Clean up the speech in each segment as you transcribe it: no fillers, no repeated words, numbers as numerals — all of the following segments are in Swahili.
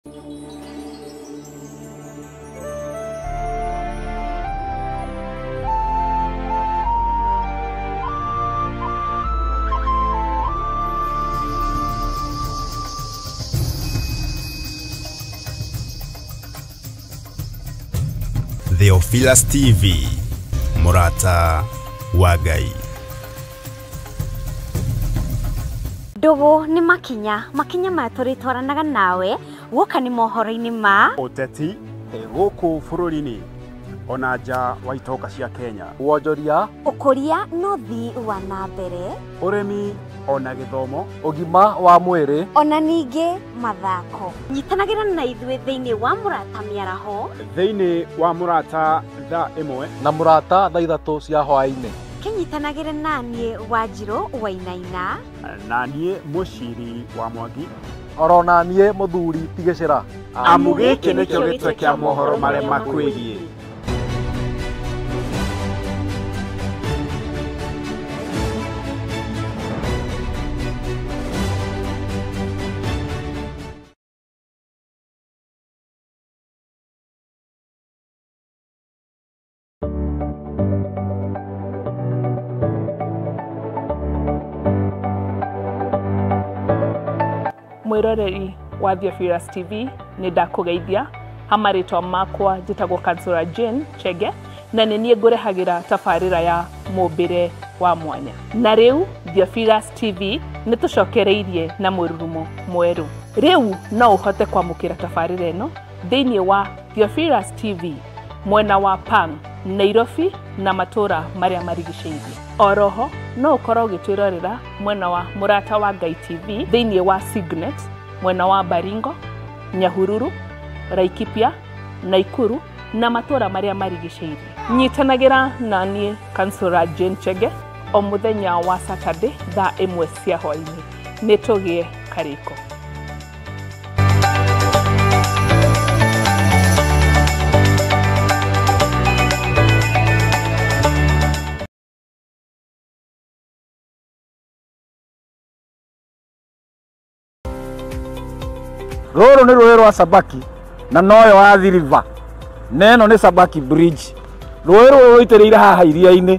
Theophilus TV, Murata wa Ngai. Dogo ni makinya matũritwaranaga nawe guka ni mohoro-ini ma uteti guku bururi-ini ona nja wa itoka cia Kenya, wonjoria, ũkũria no thi wa na mbere, urimi ona githomo, ugima wa mwiri ona ningĩ mathako. Nyitanagĩra na ithuĩ thĩinĩ wa Murata Mĩaraho, thĩinĩ wa Murata thaa ĩmwe na Murata thaa 3 cia hwaĩ-inĩ. Kinyitanagĩra naniĩ Wanjirũ Wainaina na niĩ Mũciri wa Mwangi, oro na niĩ Mũthuri Tigĩcĩra. amu gĩkĩ nĩkĩo gĩtwe kĩa mohoro marĩa makwĩgiĩ. Mwiroreri wa Theophilus TV ni ndakugeithia hamaritwa makwa njitagwo Kansura Jane Chege na nĩ ngũrehagira tabarĩra ya mũmbĩre wa mwanya. Na rĩu Theophilus TV nĩ tũcokereirie na mũrurumo mwerũ. Rĩu no ũhote kwamũkĩra tabarĩra ĩno thĩinĩ wa Theophilus TV mwena wa Pang, Nairobi na matũra marĩa marigicĩirie. Oroho no ũkorwo ũgĩtwĩrorera mwena wa Murata wa Ngai TV thĩinĩ wa Signet, mwena wa Baringo, Nyahururu, Laikipia, Naikuru na matũra marĩa marigicĩirie. Nyitanagĩra na niĩ Kansura Jane Chege o mũthenya wa Saturday thaa 1 cia hwaĩ-inĩ. Nĩ tũgĩe karĩko. Rũrũ nĩ rũĩ rwa Sabaki na noyo wa Athi River. Neno nĩ Sabaki Bridge. Rũĩ rũrũ rũitĩrĩire haha iria-inĩ.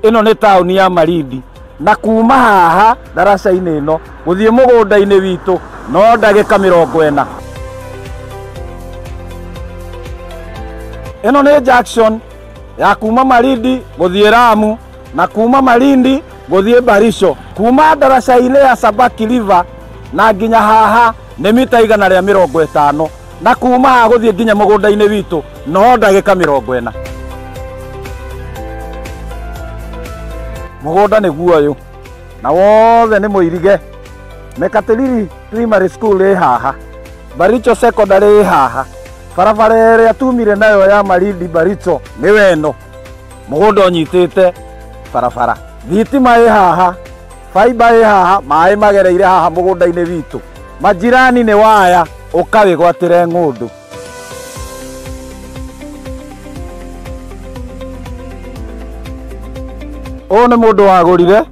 Ĩno nĩ taũni ya Malindi. Na kuma haha daraca-inĩ ĩno gũthiĩ mũgũnda-inĩ witũ no ndagĩka 40. Ĩno nĩ junction ya kuma Malindi gũthiĩ Lamu na kuma Malindi gũthiĩ Barisho. Kuma daraca-inĩ ya Sabaki River na nginya haha nĩ mita 150 na kuma haha gũthiĩ nginya mũgũnda-inĩ witũ no ndagĩka 40. Mũgũnda nĩ guoyũ na wothe nĩ mũirige. Mekatilili Primary School ĩ haha, Baricho Secondary ĩ haha, barabara ĩrĩa tumire nayo ya Malindi Baricho nĩ weno, mũgũnda ũnyitĩte barabara. Thitima ĩ haha, fiber ĩ haha, maĩ magereire haha mũgũnda-inĩ witũ. Majirani nĩ waya ũkawĩgwatĩre ng'ũndũ. Ũyũ nĩ mũndũ wagũrire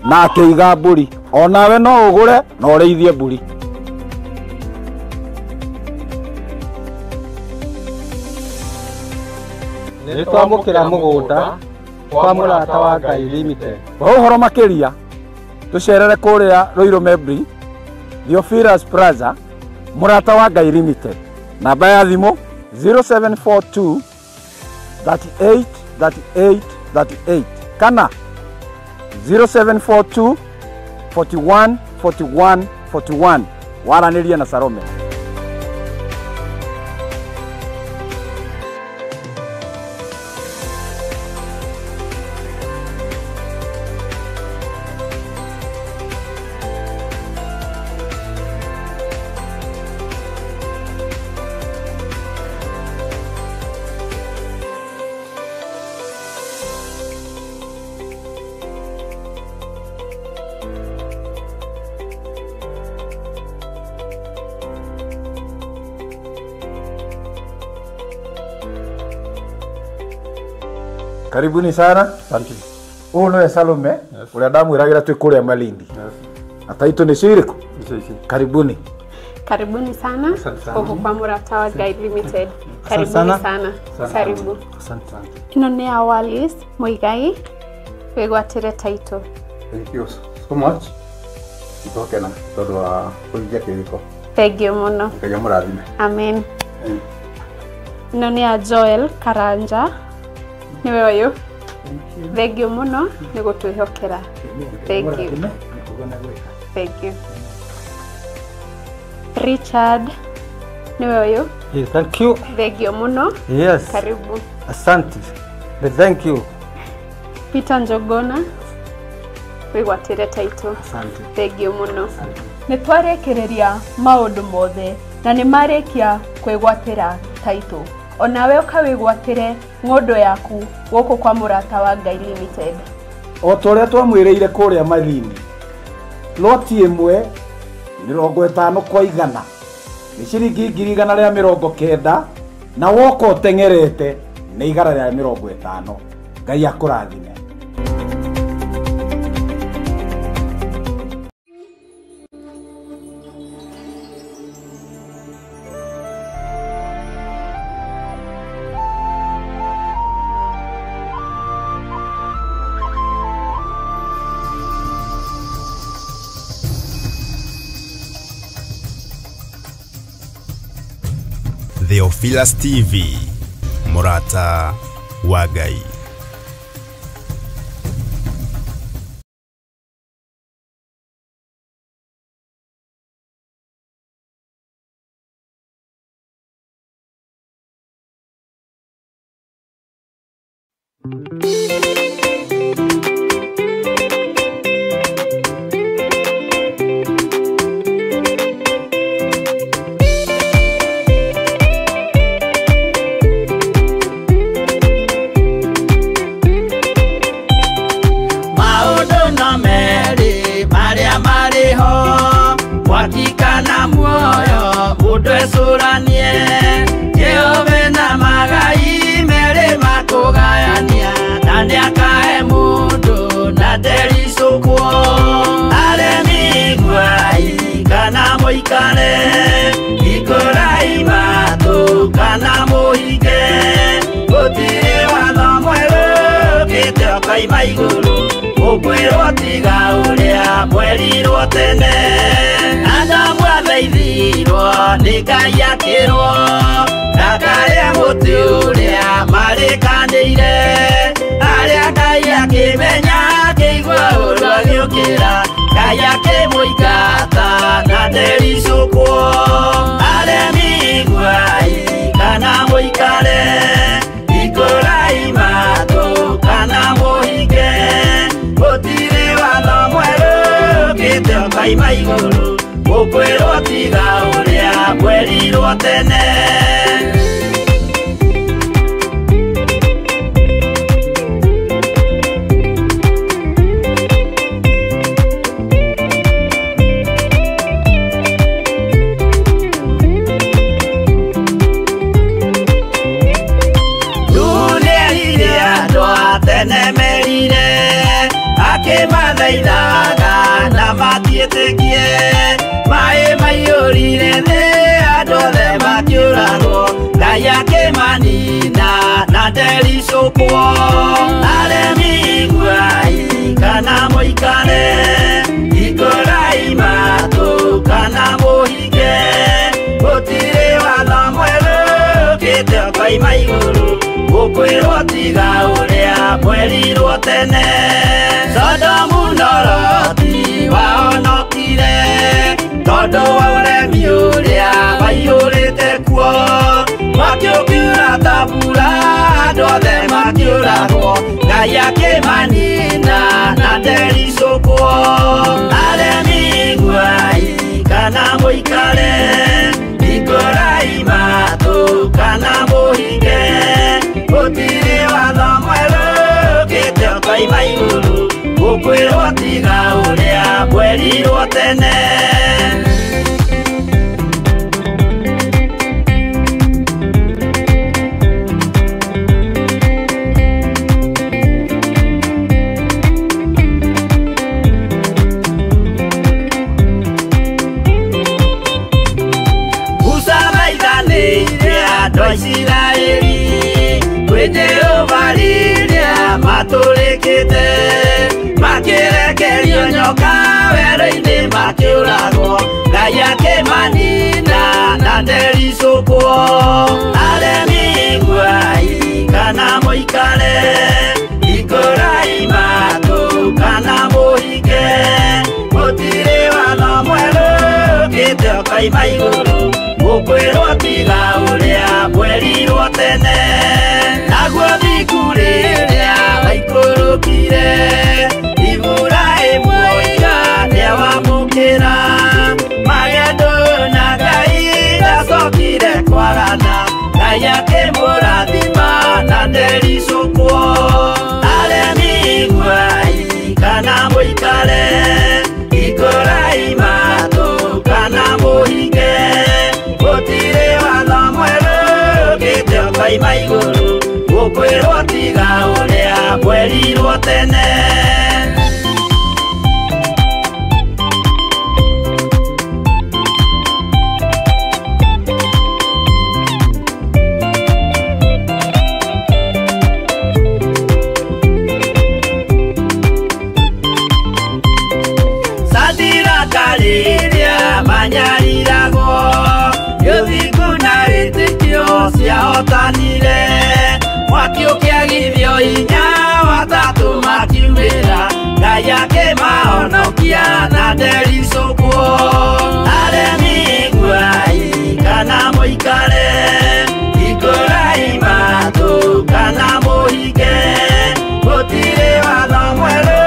na akĩiga mbũri. Onawe no ũgũre na ũrĩithie mbũri. Nĩ twamũkĩra mũgũnda kwa Murata wa Ngai Limited. Ũhoro makĩria tũcerere kũrĩa Ruiru Mebri, Theophilus Plaza, Murata wa Ngai Limited. Namba ya thimũ 0742 38 38 38 kana 0742 41 41 41. Waranĩria na Salome. Karibuni sana. Asante. Huyu ni Salome, ule damu iragira tu kule Malindi. Yes. Ataitwa ni Shiriko. Isi. Karibuni. Karibuni sana huko kwa Murata wa Guide Limited. Karibuni sana. Karibu. Asante sana. Ino ni Awalis Muigai wegwatire title. Thank you so much. Itoke na todo wa kuingia kiriko. Thank you muno. Ngai amurathime. Amen. Ino ni Joel Karanja. Niwe wayo. Thank you muno ni gutwihokera. Thank you. Thank you. Richard niwe wayo. Yes, thank you. Thank you muno. Yes. Karibu. Asante. Thank you. Peter Njogona wegwatire title. Asante. Thank you muno. Nĩ twarekereria maũndũ mothe na nĩ marĩkia kwĩgwatĩra title. Onawe ũkawĩgwatĩre ng'ũndũ yaku gũkũ kwa Murata wa Guide Limited. O tũrĩa twamwĩrĩire kũrĩa mathini loti ĩmwe 50 kwa 100 nĩ ciringi 190 na woka ũteng'erete nĩ 150. Ngai akũrathime. Theophilus TV, Murata wa Ngai. Riria andũ Isiraeli kwĩ Jehova rĩrĩa matũrĩkĩte makĩrekerio nyoka werũ-inĩ makĩũragwo Ngai akĩmanina na ndericũkwo aremi iguai kana mũikare ikũrai matũ kana mũhinge gũtirĩ watho mwerũ ũkĩte ũkaima igũrũ gũkwĩrwo tiga ũrĩa mwerirwo tene naguo thiku rĩrĩa waikũrũkire Iburahĩmu oiga nĩawamũkĩra magendo na Ngai ndacokire kwarana Ngai akĩmũrathima na ndericũkwo aremi iguai kana mũikare ikũrai matũ kana mũhinge gũtirĩ watho mwerũ ũkĩte ũkaima igũrũ gũkwĩrwo tiga ũrĩa mwerirwo tene Rĩrĩa manyariragwo gĩthiku na wĩtĩkio ciahotanire mwaki ũkĩagithio hinya watatũ makiumĩra Ngai akĩmahonokia na ndericũkwo aremi iguai kana mũikare ikũrai matũ kana mũhinge gũtirĩ watho mwerũ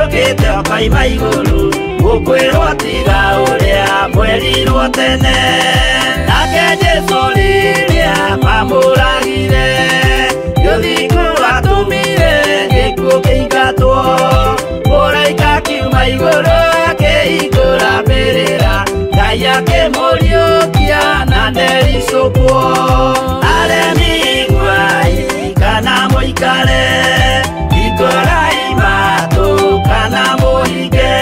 ũkĩte ũkaima igũrũ gũkwĩrwo tiga ũrĩa mwerirwo tene nake Jesũ rĩrĩa mamũragire gĩthiku atũmire gĩkuũ kĩingatwo mũraika akiuma igũrũ akĩhingũra mbĩrĩra Ngai akĩmũriũkia na ndericũkwo aremi iguai kana mũikare ikũrai matũ kana mũhinge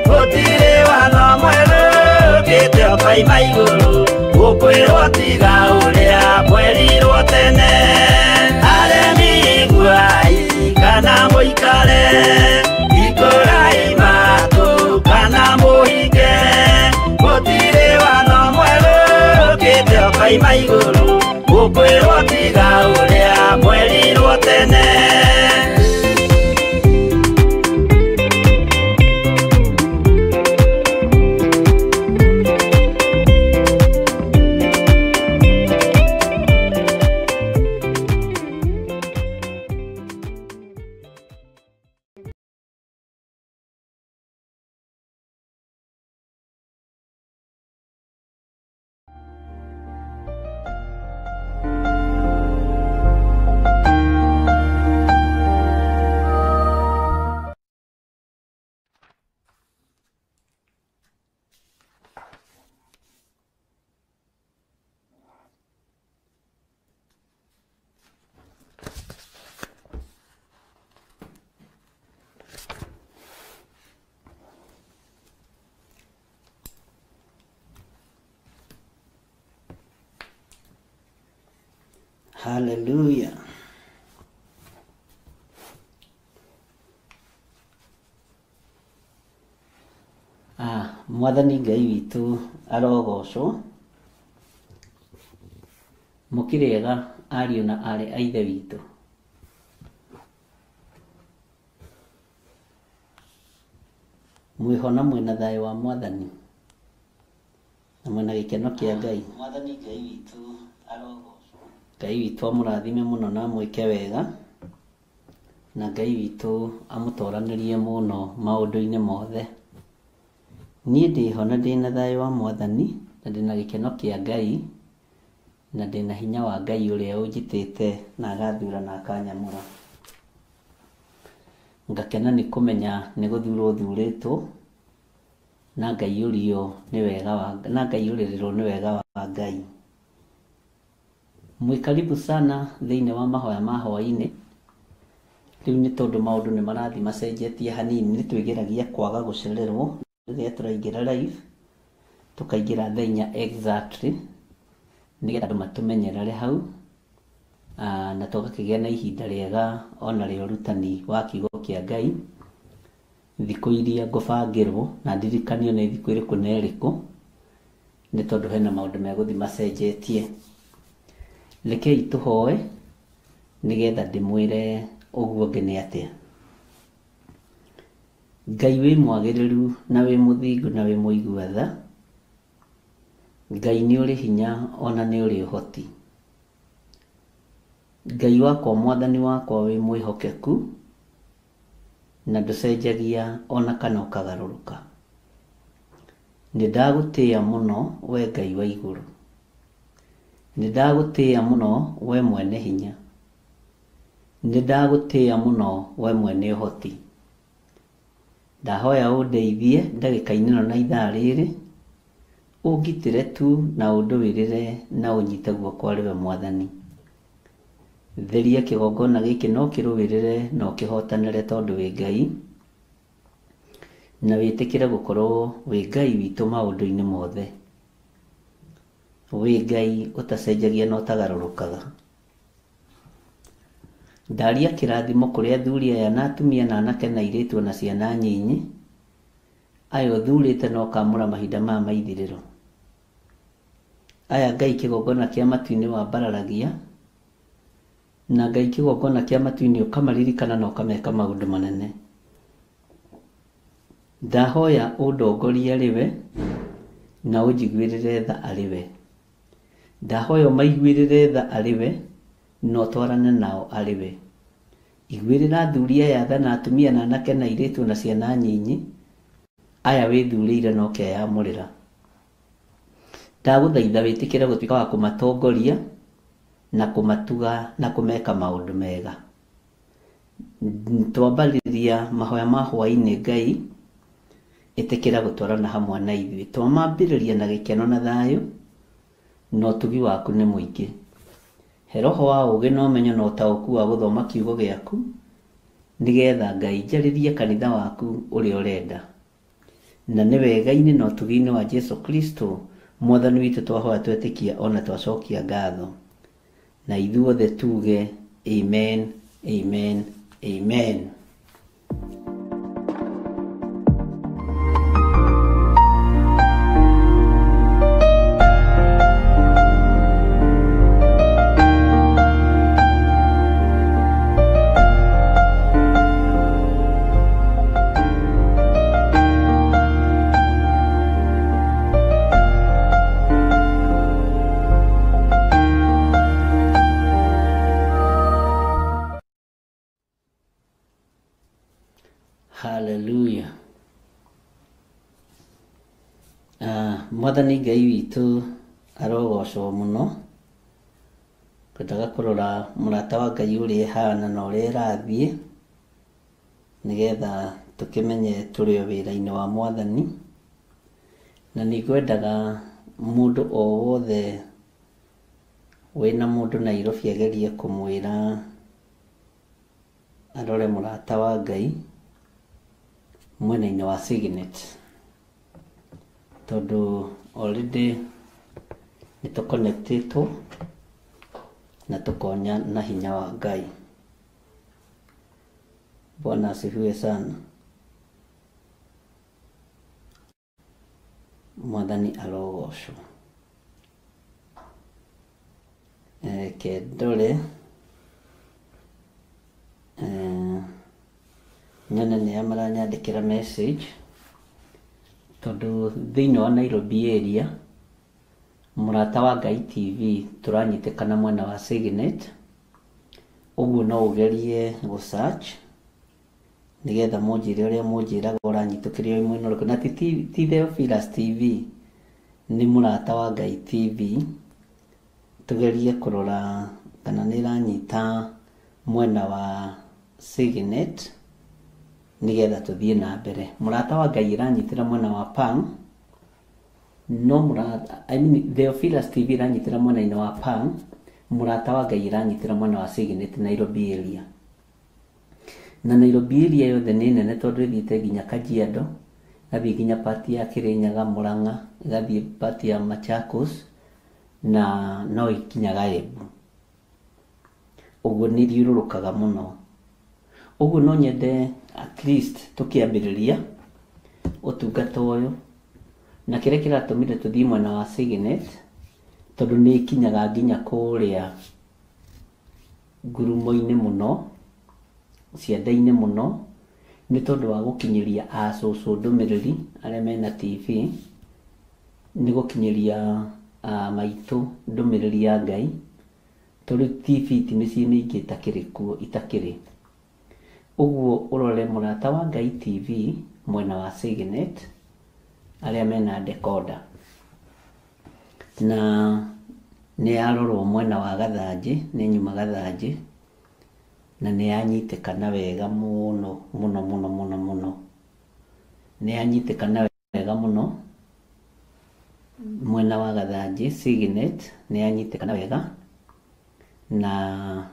gũtirĩ watho mwerũ ũkĩte ũkaima igũrũ gũkwĩrwo tiga ũrĩa mwerirwo tene aremi iguai kana mũikare ikũrai matũ kana mũhinge gũtirĩ watho mwerũ ũkĩte ũkaima igũrũ gũkwĩrwo tiga ũrĩa mwerirwo tene Hallelujah. Mwathani Ngai witũ arogocwo mũkĩrĩega ariũ na arĩ a ithe witũ mwĩho na mwĩna thayũ wa Mwathani na mwĩna gĩkeno kĩa Ngai. Mwathani Ngai witũ arogocwo Ngai witũ amũrathime mũno na amwĩke wega na Ngai witũ amũtoranĩrie mũno maũndũ-inĩ mothe. Niĩ ndĩho na ndĩna thayũ wa Mwathani na ndĩna gĩkeno kĩa Ngai na ndĩna hinya wa Ngai ũrĩa ũnjitĩte na agathura na akanyamũra. Ngakena nĩ kũmenya nĩ gũthurwo thurĩtwo na Ngai ũrĩo nĩ wega wa na Ngai ũrĩrĩrwo nĩ wega wa Ngai. Mwĩkaribu sana thĩinĩ wa mahoya ma hwaĩ-inĩ. Rĩu nĩ tondũ maũndũ nĩ marathi macenjetie hanini, nĩ twĩgeragia kwaga gũcererwo rĩrĩa tũraingĩra live, tũkaingĩra thaa 4 exactly nigetha andũ matũmenyerere hau na tũgakĩgĩa na ihinda rĩega ona rĩa ũrutani wa kiugo kĩa Ngai thikũ iria ngũbangĩrwo na ndirikanio nĩ thikũ ĩrĩkũ na ĩrĩkũ, nĩ tondũ hena maũndũ megũthiĩ macenjetie. Rekei tũhoe nigetha ndĩmwĩre ũguo ngĩ nĩ atĩa. Ngai wĩ mwagĩrĩru na wĩ mũthingu na wĩ mũigua tha. Ngai nĩ ũrĩ hinya ona nĩ ũrĩ ũhoti. Ngai wakwa mwathani wakwa wĩ mwĩhokeku na ndũcenjagia ona kana ũkagarũrũka. Nĩ ndagũtĩĩa mũno we Ngai wa igũrũ. Nĩ ndagũtĩĩa mũno we mwene hinya. Nĩ ndagũtĩĩa mũno we mwene ũhoti. Ndahoya ũndeithie ndagĩka-inĩ ĩno na ithaa rĩrĩ, ũngitĩre tu na ũndũĩrĩre na ũnyite guoko rĩwe Mwathani. Theria kĩgongona gĩkĩ no kĩrũĩrĩre no kĩhotanĩre tondũ wĩ Ngai, na wĩtĩkĩre gũkorwo wĩ Ngai witũ maũndũ-inĩ mothe. Wĩ Ngai ũtacenjagia na ũtagarũrũkaga. Ndaria kĩrathimo kũrĩ athuri aya na atumia na anake na airĩtu na ciana nyinyi aya ũthurĩte na ũkamũra mahinda maya maithirĩro. Aya Ngai kĩgongona kĩa matu-inĩ wambararagia, na Ngai kĩgongona kĩa matu-inĩ ũkamaririkana na ũkameka maũndũ manene. Ndahoya ũndongoria rĩwe na ũnjiguĩrĩre tha arĩwe. Ndahoya ũmaiguĩrĩre tha arĩwe na ũtwarane nao arĩwe. Iguĩrĩra athuri aya tha na atumia na anake na airĩtu na ciana nyinyi aya wĩthurĩire na ũkeyamũrĩra. Ndagũthaitha wĩtĩkĩre gũtuĩka wa kũmatongoria na kũmatuga na kũmeka maũndũ mega. Twambarĩria mahoya ma hwaĩ-inĩ Ngai, ĩtĩkĩra gũtwarana hamwe na ithuĩ. Twamambĩrĩria na gĩkeno na thayũ, na ũtugi waku nĩ mũingĩ. He roho wa ũũgĩ na ũmenyo na ũtaũku wa gũthoma kiugo gĩaku, nigetha Ngai njarĩrie kanitha waku ũrĩa ũrenda. Na nĩ wega-inĩ na ũtugi-inĩ wa Jesu Kristo Mwathani witũ twahoya twetĩkia ona twacokia ngatho. Na ithuothe tuge amen, amen, amen. Hallelujah. Mwathani Ngai witũ arogocwo mũno. Kwendaga kũrora mũrata wa Ngai ũrĩa ehana na ũrĩa ĩrathiĩ, nigetha tũkĩmenye tũrĩ o wĩra-inĩ wa Mwathani. Na nĩngwendaga mũndũ o wothe wĩna mũndũ Nairobi agerie kũmwĩra arore mũrata wa Ngai mwena-inĩ wa Signet, tondũ already nĩ tũconnectĩtwo na tũkonya na hinya wa Ngai. Bwana asifiwe sana. Mwathani arogocwo. Kendore nyone nĩ maranyandĩkĩra message, tondũ thĩinĩ wa Nairobi area mũrata wa Ngai TV tũranyitĩkana mwena wa Signet. Ũguo no ũgerie gũ-search nigetha mũnjĩre ũrĩa mũnjĩraga ũranyitũkĩria mwena ũrĩkũ. Na ti Theophilus TV, nĩ mũrata wa Ngai TV. Tugerie kũrora kana nĩ ĩranyita mwena wa Signet nigetha tũthiĩ na mbere. Mũrata wa Ngai ĩranyitĩra mwena wa Pang, no Theophilus TV ĩranyitĩra mwena-inĩ wa Pang, mũrata wa Ngai ĩranyitĩra mwena wa Signet Nairobi area. Na Nairobi area yothe nĩ nene tondũ ĩthiĩte nginya Kajiado, ĩgathiĩ nginya pati ya Kirinyaga, Murang'a, ĩgathiĩ pati ya Machakos, na no ikinyaga Embu. Uguo nĩ thiũrũrũkaga mũno. Uguo no nyende at least tukiambĩrĩria ũtungata ũyũ, na kĩrĩa kĩratũmire tũthiĩ mwena wa Signet tondũ nĩ ikinyaga nginya kũrĩa ngurumo-inĩ mũno, cianda-inĩ mũno, nĩ tondũ wa gũkinyĩria acũcũ ndũmĩrĩri arĩa mena TV, nĩ gũkinyĩria maitũ ndũmĩrĩri ya Ngai, tondũ TV mĩciĩ mĩingĩ itakĩrĩ kuo, itakĩrĩ. Ũguo ũrore Mũrata wa Ngai TV mwena wa Signet arĩa mena decoder, na nĩ yarorwo mwena wa Gathanjĩ, nĩ nyuma Gathanjĩ, na nĩ yanyitĩkana wega mũno mũno mũno mũno mũno, nĩ yanyitĩkana wega mũno mwena wa Gathanjĩ. Signet nĩ yanyitĩkana wega na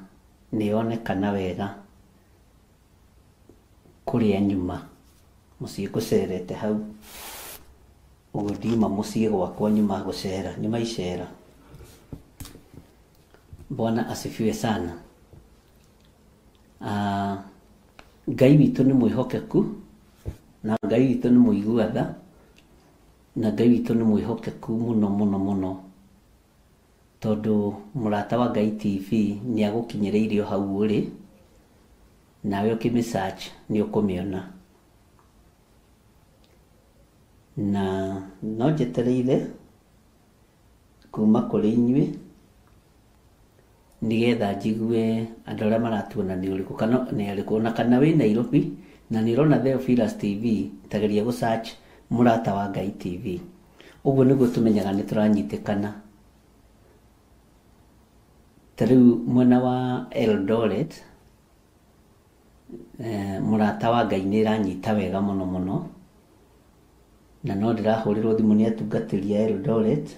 nĩ yonekana wega kũrĩa nyuma mũciĩ gũcerete hau, ũguo ndiuma mũciĩ gwakwa nyuma gũcera, nyuma icera. Bwana asifiwe sana. Ngai witũ nĩ mwĩhokeku, na Ngai witũ nĩ mũiguatha, na Ngai witũ nĩ mwĩhokeku mũno mũno mũno, tondũ Mũrata wa Ngai TV nĩ agũkinyĩrĩirio hau ũrĩ, nawe ũkĩmĩ-search nĩ ũkũmĩona. Na no njetereire kuma kũrĩ inyuĩ nigetha njigue andũ arĩa maratuona nĩ ũrĩkũ, kana nĩ arĩkũ, na kana wĩ Nairobi na nĩ ũrona Theophilus TV, tageria gũ-search Mũrata wa Ngai TV. Ũguo nĩguo tũmenyaga nĩ tũranyitĩkana. Ta rĩu mwena wa Eldoret Mũrata wa Ngai nĩ ĩranyita wega mũno mũno, na no ndĩrahũrĩrwo thimũ nĩ atungatĩri a Eldoret,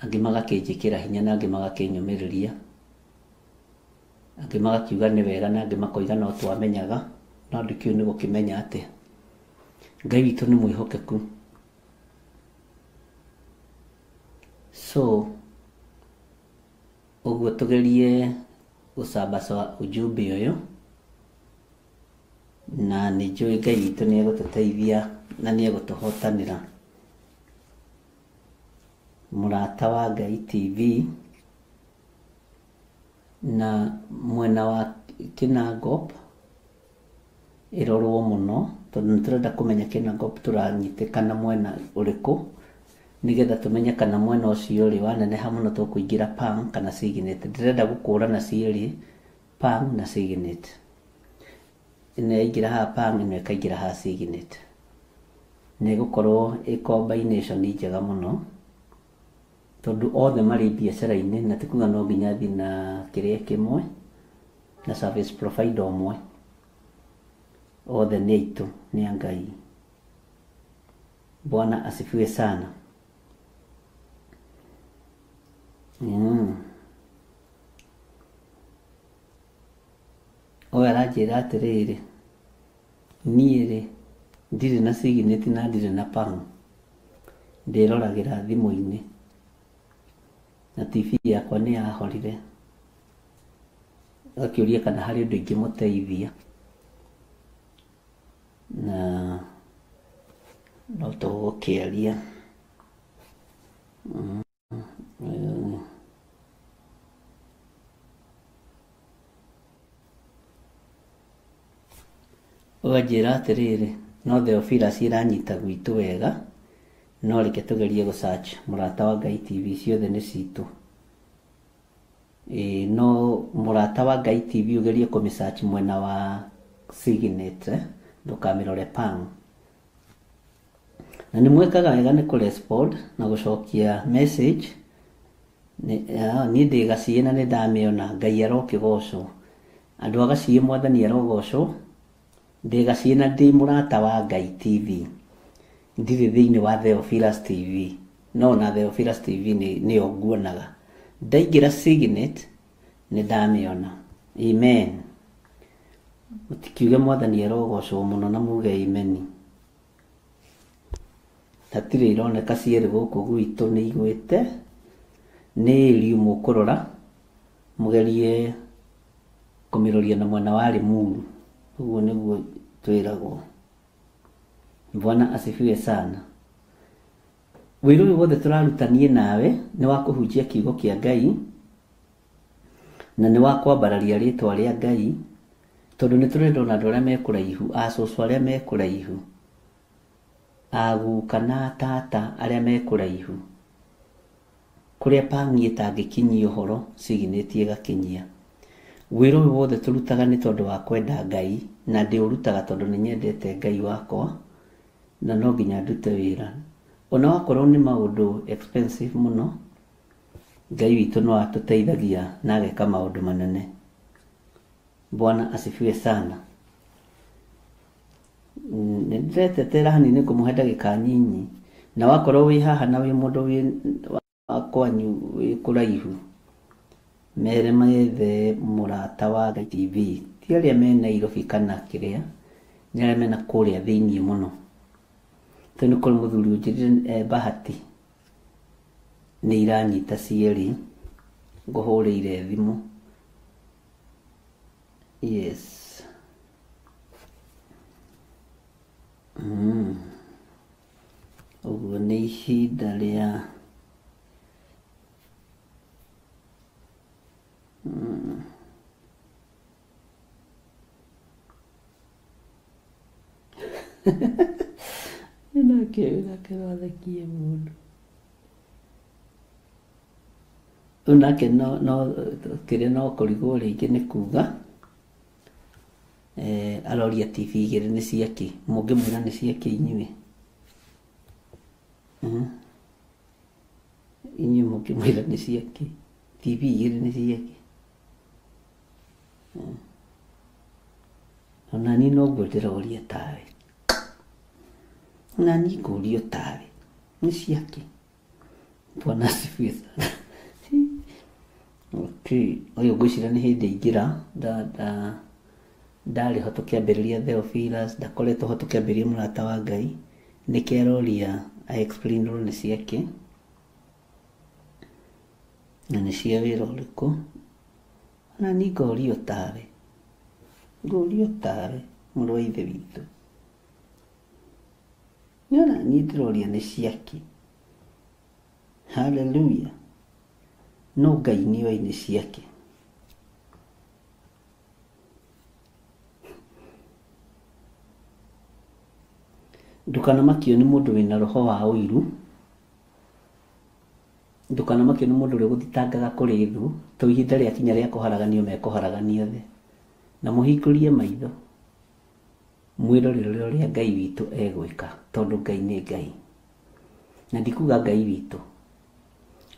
angĩ magakĩnjĩkĩra hinya na angĩ magakĩnyũmĩrĩria, angĩ magakiuga nĩ wega na angĩ makoiga no twamenyaga, no ndikĩũĩ nĩ gũkĩmenya atĩa. Ngai witũ nĩ mwĩhokeku. So ũguo tũgerie gũcambaca ujumbe ũyũ, na nĩ njũĩ Ngai witũ nĩ egũtũteithia na nĩ egũtũhotanĩra. Mũrata wa Ngai TV na mwena wa Kinangop ĩrorwo mũno, tondũ nĩ tũrenda kũmenya Kinangop tũranyitĩkana mwena ũrĩkũ, nigetha tũmenye kana mwena ũcio ũrĩ waneneha mũno tũkũingĩra Pang kana Signet. Ndĩrenda gũkũrana cierĩ, Pang na Signet. Ĩno yaingĩra haha Pang, ĩno ĩkaingĩra haha Signet. Nĩ gũkorwo ĩ combination njega mũno, tondũ othe marĩ biacara-inĩ, na tikuga no nginya thiĩ na kĩrĩa kĩmwe na service provider ũmwe, othe nĩ aitũ, nĩ a Ngai. Bwana asifiwe sana. Oya aranjĩra atĩrĩrĩ, niĩ rĩ ndirĩ na Signet na ndirĩ na Pang, ndĩroragĩra thimũ-inĩ na TV yakwa nĩ yahorire. Akĩũria kana harĩ ũndũ ingĩmũteithia, na no tũgũkĩaria. Ũkanjĩra atĩrĩrĩ, no Theophilus iranyita gwitũ wega, no reke tũgerie gũ-search Mũrata wa Ngai TV, ciothe nĩ citũ. No Mũrata wa Ngai TV ũgerie kũmĩ-search mwena wa Signet, ndũkamĩrore Pang. Na nĩ mwĩkaga wega nĩ kũ-respond na gũcokia message. Niĩ ndĩ Gaciĩ na nĩ ndamĩona. Ngai arokĩgocwo. Andũ a Gaciĩ Mwathani arogocwo. Ndĩ Gaciĩ na ndĩ Mũrata wa Ngai TV. Ndirĩ thĩinĩ wa Theophilus TV, no na Theophilus TV nĩyo nguonaga. Ndaingĩra Signet nĩ ndamĩona. Amen. Mũtikiuge Mwathani arogocwo mũno na muge amen. Hatirĩ ironeka cierĩ gũkũ gwitũ nĩ igwĩte, nĩ ĩri mũkũrora mũgerie kũmĩroria na mwena wa Limuru. Ũguo nĩguo twĩragwo. Bwana asifiwe sana. Wĩra ũyũ wothe tũrarutanie nawe nĩ wa kũhunjia kiugo kĩa Ngai na nĩ wa kwambararia rĩtwa rĩa Ngai, tondũ nĩ tũrenda ona andũ arĩa mekũraihu, acũcũ arĩa mekũraihu, aguka na tata arĩa mekũraihu, kũrĩa pang'i ĩtangĩkinyia ũhoro siginĩtie ĩgakinyia. Wĩra ũyũ wothe tũrutaga nĩ tondũ wa kwenda Ngai, na ndĩũrutaga tondũ nĩ nyendete Ngai wakwa na no nginya ndute wĩra. Ona wakorwo nĩ maũndũ expensive mũno, Ngai witũ no atũteithagia na ageka maũndũ manene. Bwana asifiwe sana. Nĩndĩretetera hanini kũmũhe ndagĩka nyinyi, na wakorwo wĩ haha na wĩ mũndũ wĩ kwanyu wĩ kũraihu, mere maethe Mũrata wa Ngai TV, ti arĩa me Nairobi kana kĩrĩa, nĩ arĩa mena kũrĩa thĩiniĩ mũno. Tondũ nĩ kũrĩ mũthuri ũnjĩrire Bahati nĩ iranyita cierĩ, ngũhũrĩire thimũ. Yes. Ũguo nĩ ihinda rĩa nake wathakie mũndũ nake no kĩrĩa no kũrigwo rĩngĩ nĩ kuga aroria TV igĩrĩ nĩ ciake, mũngĩmwĩra nĩ ciake inyuĩ. Inyuĩ mũngĩmwĩra nĩ ciake, TV igĩrĩ nĩ ciake. Ona niĩ noguo ndĩroria tawe, na niĩ ngũrio tawe, nĩ ciake. Bwana asifiwe sana. Okay, ũyũ ngwĩciria nĩ hĩndĩ aingĩra ndarĩ ho tũkĩambĩrĩria Theophilus, ndakoretwo ho tũkĩambĩrĩria Mũrata wa Ngai, nĩkĩ aroria explain nĩ ciake na nĩ cia wĩra ũrĩkũ. Na niĩ ngorio tawe, mũrũ wa ithe witũ, nĩona niĩ ndĩroria nĩ ciake. Hallelujah. No Ngai nĩoĩ nĩ ciake. Ndukanamakio nĩ mũndũ wĩna roho wa ũiru, ndukanamakio nĩ mũndũ ũrĩa gũthitangaga kũrĩ thũ, to ihinda rĩa kinya rĩa kũharaganio mekũharaganio thĩ. Na mũhingũrie maitho mwĩrorere ũrĩa Ngai witũ egwĩka, tondũ Ngai nĩ Ngai. Na ndikuga Ngai witũ,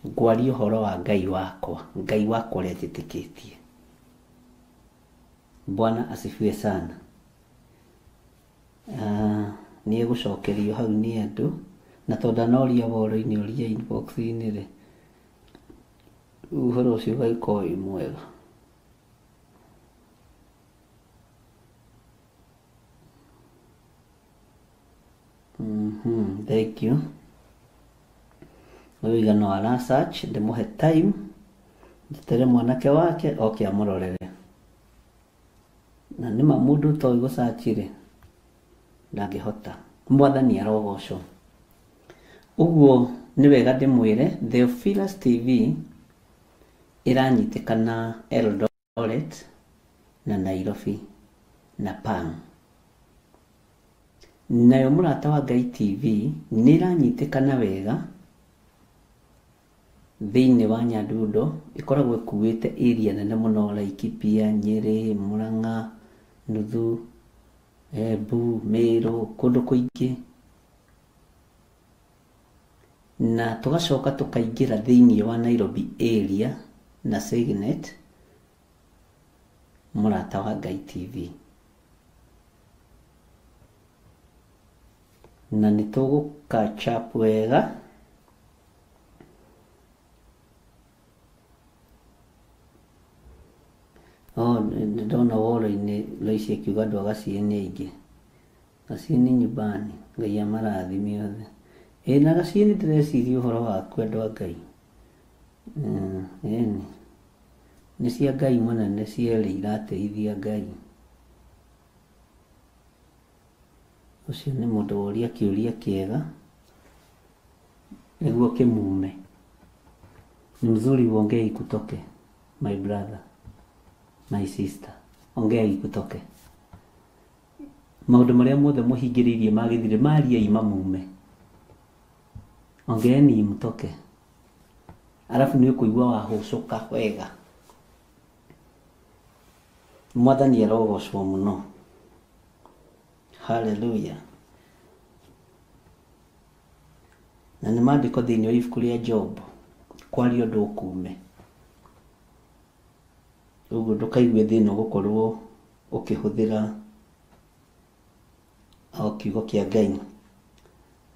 ngwaria ũhoro wa Ngai wakwa ũrĩa njĩtĩkĩtie. Bwana asifiwe sana. Nĩ egũcokerio hau nĩ andũ, na tondũ ndanoria woro-inĩ oria inbox-inĩ rĩ, ũhoro ũcio ũgagĩkorwo wĩ mwega. Thank you. Ũyũ igano ara search, ndĩmũhe time, njetere mwanake wake oke amũrorere. Na nĩma mũndũ ũtoĩ gũsearch rĩ, ndangĩhota. Mwathani arogocwo. Ũguo nĩ wega ndĩmwĩre Theophilus TV ĩranyitĩkana Eldoret na Nairobi na Pang. Nayo Mũrata wa Ngai TV nĩ ĩranyitĩkana wega thĩinĩ wa Nyandundo, ĩkoragwo ĩkuĩte area nene mũno, Laikipia, Nyeri, Murang'a, Nuthu, Embu, Meru, kũndũ kũingĩ. Na tũgacoka tũkaingĩra thĩinĩ wa Nairobi area na Signet, Mũrata wa Ngai TV. Na nĩ tũgũcatch up wega ndona woro-inĩ Loisi akiuga andũ a Gaciĩ aingĩ. Gaciĩ nyumbani, Ngai amarathime othe. Na Gaciĩ ndĩreciria ũhoro waku andũ a Ngai. nĩ cia Ngai mũnene cierĩ irateithia Ngai. Ũcio nĩ mũndũ woria kĩũria kĩega nĩguo kĩmume. Ni mzuri uongee ikutoke, my brother, my sister, ongea ikutoke. Maũndũ marĩa mothe mũhingĩrĩirie magĩthire maria imamume, ongeeni imutoke, alafu nĩ ũkũigua wahũcũka wega. Mwathani arogocwo mũno. Hallelujah. Na nĩ maandĩko thĩinĩ wa ibuku rĩa Job kwaria ũndũ ũkume. Ũguo ndũkaigue thĩna gũkorwo ũkĩhũthĩra kiugo kĩa Ngai.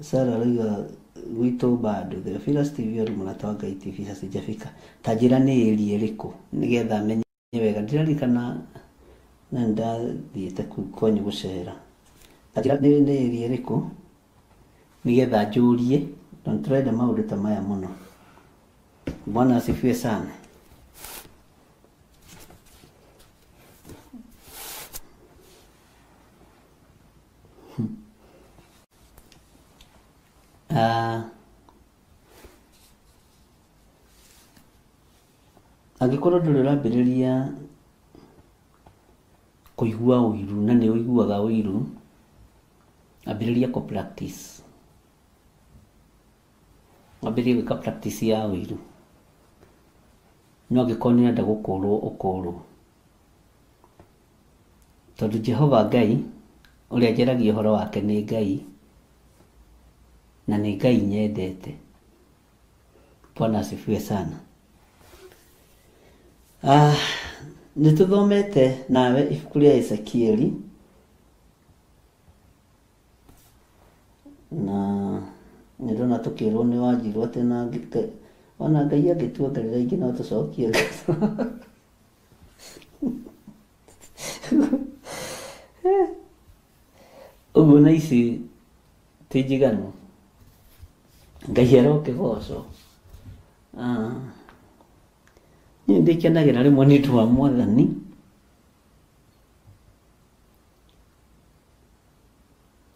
Sara rĩga gwitũ bado the Philas TV ari mũrata wa Ngai TV hacijafika. Ta njĩra nĩ ĩri ĩrĩkũ nĩgetha menye wega. Ndirarikana na ndathiĩte kwanyu gũcera. Ta njĩra nĩ ĩri ĩrĩkũ nĩgetha njũrie. Tũrenda maũndũ ta maya mũno. Bwana asifiwe sana. Angĩkorwo ndũrĩ ũrambĩrĩria kũigua ũiru na nĩ ũiguaga ũiru, ambĩrĩria kũ practice. Ambĩrĩria gwĩka practice ya ũiru. No angĩkorwo nĩ ũrenda gũkũrwo ũkũrwo. Tondũ Jehova Ngai ũrĩa njaragia ũhoro wake nĩ Ngai na nĩ Ngai nyendete. Bwana asifiwe sana. Nĩtũthomete nawe ibuku rĩa Ezekieli na nĩndona tũkĩrwo nĩ wanjirwo atĩ na ona Ngai angĩtuongerera ingĩ no tũcokie. Ũguo na ici ti njiganu. Ngai arokĩgocwo. Niĩ ndĩkenagĩra rĩmwe nĩ ũndũ wa Mwathani.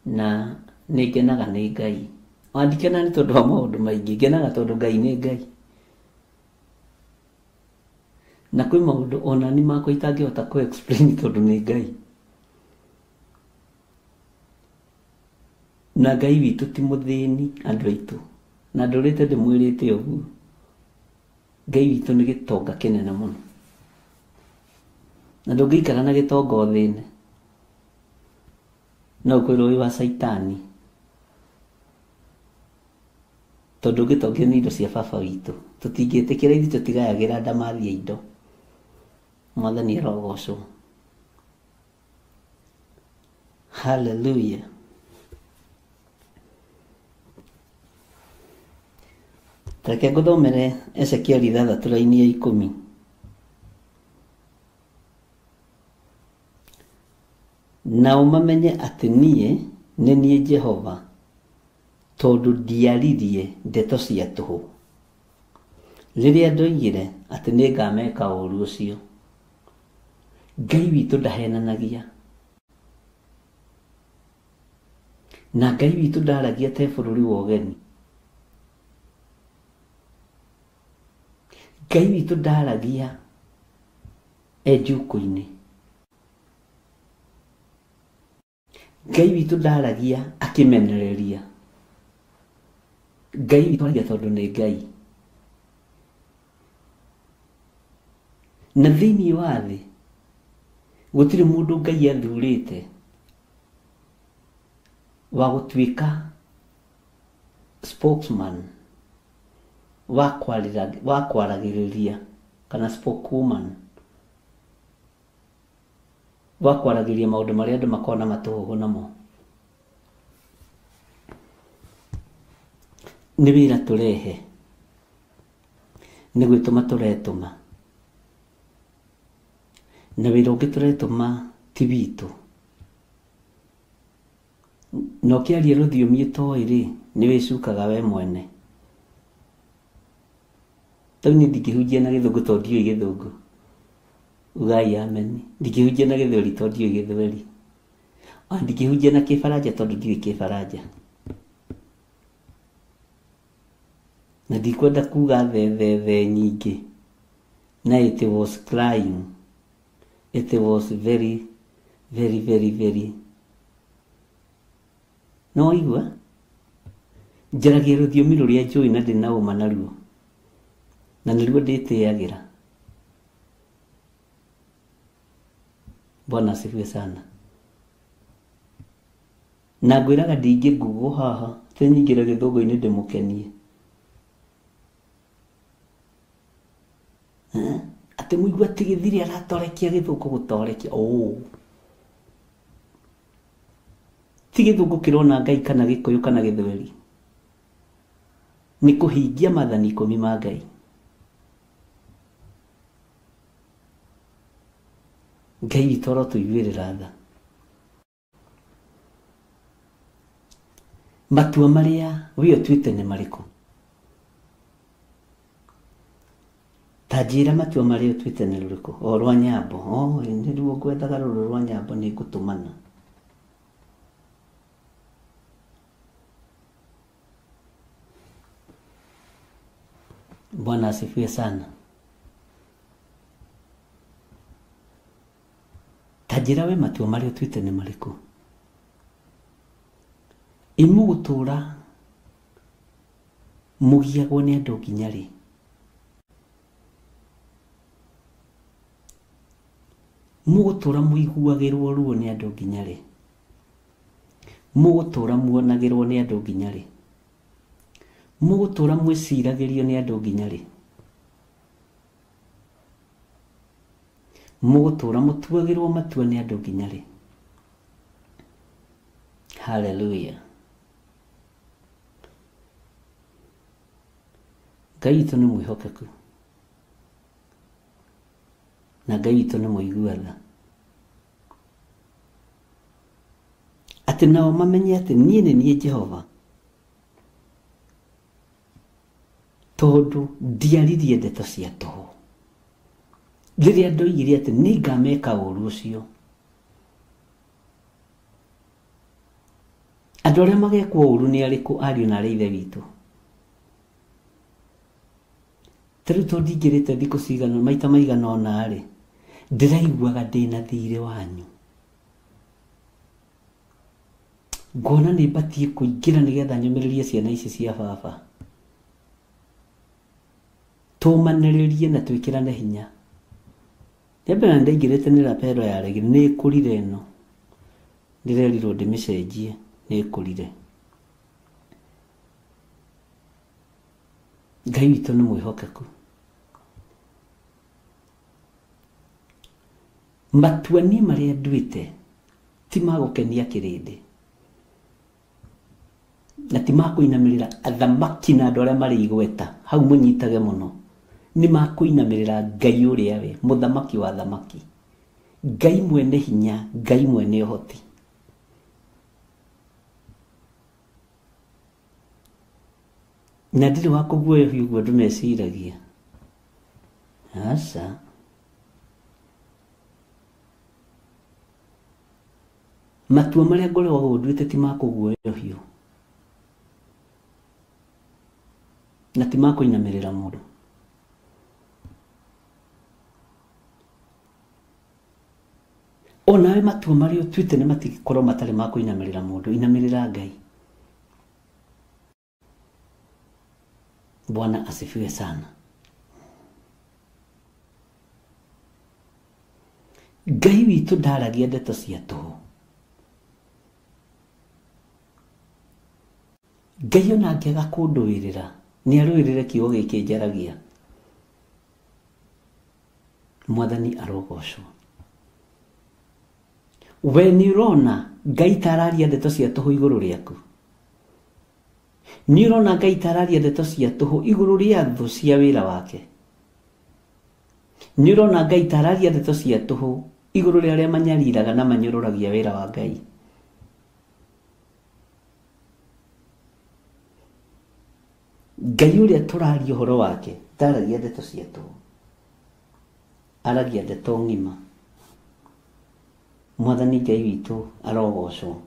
Na nĩngenaga nĩ Ngai. Ndikena nĩ tondũ wa maũndũ maingĩ, ngenaga tondũ Ngai nĩ Ngai. Na kwĩ maũndũ ona ni makwa itangĩhota kũ explain tondũ nĩ Ngai. Na Ngai witũ ti mũthĩni andũ aitũ. Na ndũrĩte ndĩmwĩrĩte ũguo. Ngai witũ nĩ gĩtonga kĩnene mũno. Na ndũngĩikara na gĩtonga thĩinĩ. No ũkwĩrwo wĩ wa Saitani. Tondũ gĩtonga nĩ indo cia baba witũ. Tũtingĩtĩkĩra ithuĩ tũtigayagĩra ndamathia indo. Mwathani arogocwo. Hallelujah. Reke ngũthomere Ezekieli 3 raini ya 10. Nao mamenye atĩ niĩ nĩ niĩ Jehova, tondũ ndiaririe ndeto cia tũhũ. Rĩrĩa ndoigire atĩ nĩngameka ũũru ũcio. Ngai witũ ndahenanagia. Na Ngai witũ ndaragia te bũrũri wa ũgeni. Ngai witũ ndaragia njuku-inĩ. Ngai witũ ndaragia akĩmenereria. Ngai witũ aragia tondũ nĩ Ngai. Na thĩinĩ wa thĩ gũtirĩ mũndũ Ngai athurĩte wa gũtuĩka spokesman wa kwaragĩrĩria kana spokeswoman wa kwaragĩrĩria maũndũ marĩa andũ makona matũhũhũ namo. Nĩ wĩra tũrehe, nĩ gwĩtũma tũretũma. Na wĩra ũngĩ tũretũma ti witũ. Na ũkĩaria rũthiomi ĩtoĩ rĩ, nĩ wĩcukaga we mwene. Tauni ndingĩhunjia na gĩthũngũ tondũ ndiũĩ gĩthũngũ. Ugai amen. Ndingĩhunjia na gĩthweri tondũ ndiũĩ gĩthweri. Ndingĩhunjia na kĩbaranja tondũ ndiũĩ kĩbaranja. Na ndikwenda kuga the nyingĩ. Na it was crying. It was very, very, very, very. No igua? Njaragia rũthiomi rũrĩa njũĩ na ndĩ na ũma naruo. Na nĩruo ndĩtĩagĩra. Bwana asifiwe sana. Na ngwĩraga ndingĩngugwo haha, tenyingĩra gĩthũngũ-inĩ ndĩmũkenie. Atĩ mũigua atĩ gĩthiri aratorekia gĩthũngũ gũtorekia. Ti gĩthũngũ kĩrona Ngai kana Gĩkũyũ kana Gĩthweri. Nĩ kũhingia maathani 10 ma Ngai. Ngai witũ arotũiguĩrĩra tha. Matua marĩa we ũtuĩte nĩ marĩkũ? Ta njĩra matua marĩa ũtuĩte nĩ rũrĩkũ? O rwa Nyambo. Nĩruo ngwethaga rũrũ rwa Nyambo nĩ ngũtũmana. Bwana asifiwe sana. Ta njĩra we matua marĩa ũtuĩte nĩ marĩkũ? Mũgũtũũra mũgiagwo nĩ andũ nginya rĩ? Mũgũtũũra mũiguagĩrwo ruo nĩ andũ nginya rĩ? Mũgũtũũra muonagĩrwo nĩ andũ nginya rĩ? Mũgũtũũra mwĩciragĩrio nĩ andũ nginya rĩ? Mũgũtũũra mũtuagĩrwo matua nĩ andũ nginya rĩ? Hallelujah. Ngai witũ nĩ mwĩhokeku. Na Ngai witũ nĩ mũigua tha. Atĩ nao mamenye atĩ niĩ nĩ niĩ Jehova. Tondũ ndiaririe ndeto cia tũhũ. Rĩrĩa ndoigire atĩ nĩ ngameka ũũru ũcio. Andũ arĩa magekwo ũũru nĩ arĩkũ ariũ na arĩ ithe witũ? Tarĩu tondũ ndingĩrĩte thikũ cigana maita maigana ũna rĩ, ndĩraiguaga ndĩna thiirĩ wanyu. Ngona nĩ mbatiĩ kũingĩra nĩgetha nyũmĩrĩrie ciana ici cia baba. Tũmanĩrĩrie na twĩkĩrane hinya. Rĩambere na ndaingĩrĩte nĩ rapero ya regi nĩ ĩkũrire ĩno. Ndĩrerirwo ndĩmĩcenjie nĩ ĩkũrire. Ngai witũ nĩ mwĩhokeku. Matua niĩ marĩa nduĩte ti ma gũkenia kĩrĩndĩ. Na ti ma kũinamĩrĩra athamaki na andũ arĩa marĩ igweta. Hau mũnyitage mũno. Nĩ ma kũinamĩrĩra Ngai ũrĩa we, mũthamaki wa thamaki. Ngai mwene hinya, Ngai mwene ũhoti. Na ndirĩ wa kũguoyohia ũguo ndũmeciragia. Aca. Matua marĩa ngoragwo nduĩte ti ma kũguoyohio. Na ti ma kũinamĩrĩra mũndũ. Onawe matua marĩa ũtuĩte nĩ matikorwo matarĩ ma kũinamĩrĩra mũndũ. Inamĩrĩra Ngai. Bwana asifiwe sana. Ngai witũ ndaragia ndeto cia tũhũ. Ngai ona angĩaga kũndũĩrĩra nĩ arũĩrĩre kiugo gĩkĩ njaragia. Mwathani arogocwo. We nĩ ũrona Ngai tararia ndeto cia tũhũ igũrũ rĩaku. Nĩ ũrona Ngai tararia ndeto cia tũhũ igũrũ rĩa thũ cia wĩra wake. Nĩ ũrona Ngai tararia ndeto cia tũhũ igũrũ rĩa arĩa manyariraga na manyũrũragia wĩra wa Ngai. Ngai uria turaria horo wake taragia ndeto ciatu, aragia ndeto ngima. Mwathani Ngai witu arogocwo.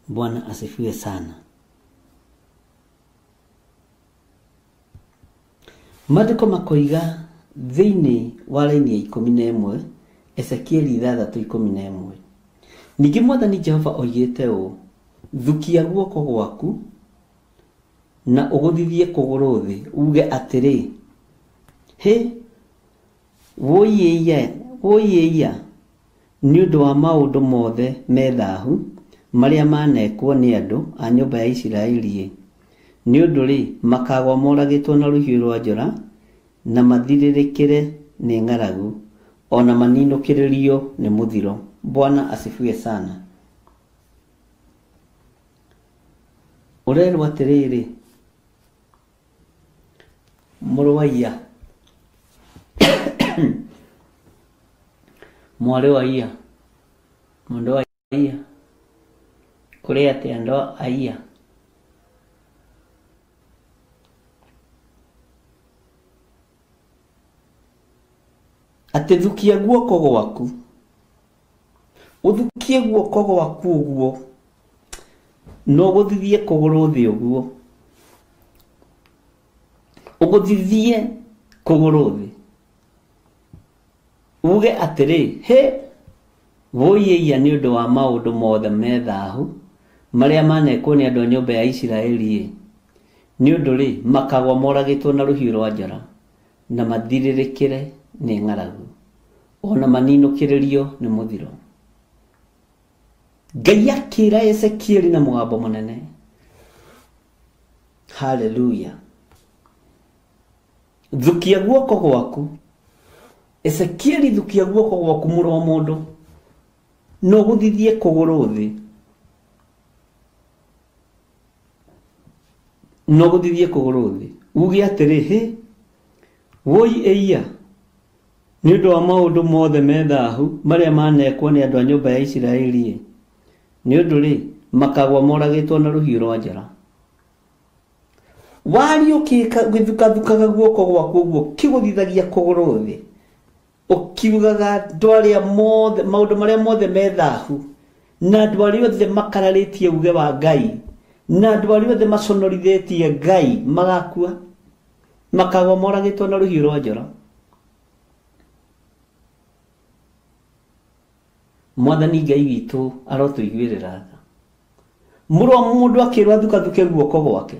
Bwana asifiwe sana. Maandiko makoiga thiini wa raini ya 11 Ezekieli 3:11 ningĩ Mwathani Jehova oigĩte ũũ: thukia guoko gwaku na ũgũthithie kũgũrũ thĩ, uge atĩrĩ, he woiyeia nĩ ũndũ wa maũndũ mothe methahu marĩa manekwo nĩ andũ a nyũmba ya Isiraeli, nĩ ũndũ rĩ makagwa moragĩtwo na rũhiũ rwa njora na mathirĩrĩkĩre nĩ ng'aragu, ona maninũkĩrĩrio nĩ mũthiro. Bwana asifiwe sana. Ũrerwo atĩrĩrĩ, mũrũ wa iya, mwarĩ wa iya, mũndũ wa iya, kũrĩ atĩ andũ a iya atĩ thukia guoko gwaku, uthukie guoko gwaku ũguo, no gũthithie kũgũrũ thĩ ũguo, ũgũthithie kũgũrũ thĩ, uge atĩrĩ, he woiyeia nĩ ũndũ wa maũndũ mothe methahu marĩa manekwo nĩ andũ a nyũmba ya Isiraeli, nĩ ũndũ rĩ makagwa moragĩtwo na rũhiũ rwa njora na mathirĩrĩkĩre nĩ ng'aragu, ona maninũkĩrĩrio nĩ mũthiro. Ngai akĩra Ezekieli na mũgambo mũnene. Haleluya. Thukia guoko gwaku. Ezekieli, thukia guoko gwaku mũrũ wa mũndũ, no gũthithie kũgũrũ thĩ, no gũthithie kũgũrũ thĩ, uge atĩrĩ, he woiyeia nĩ ũndũ wa maũndũ mothe methahu marĩa manekwo nĩ andũ a nyũmba ya Isiraeli, nĩ ũndũ rĩ makagwa moragĩtwo na rũhiũ rwa njora. Wariũkĩka gĩthukathukaga guoko gwaku ũguo kĩgũthithagia kũgũrũ thĩ, ũkiugaga maũndũ marĩa mothe methahu na andũ arĩa othe makararĩtie uge wa Ngai na andũ arĩa othe maconorithĩtie Ngai magakua, makagwa moragĩtwo na rũhiũ rwa njora. Mwathani Ngai witũ arotũiguĩrĩra tha. Mũrũ wa mũndũ akĩrwo athukathuke guoko gwake.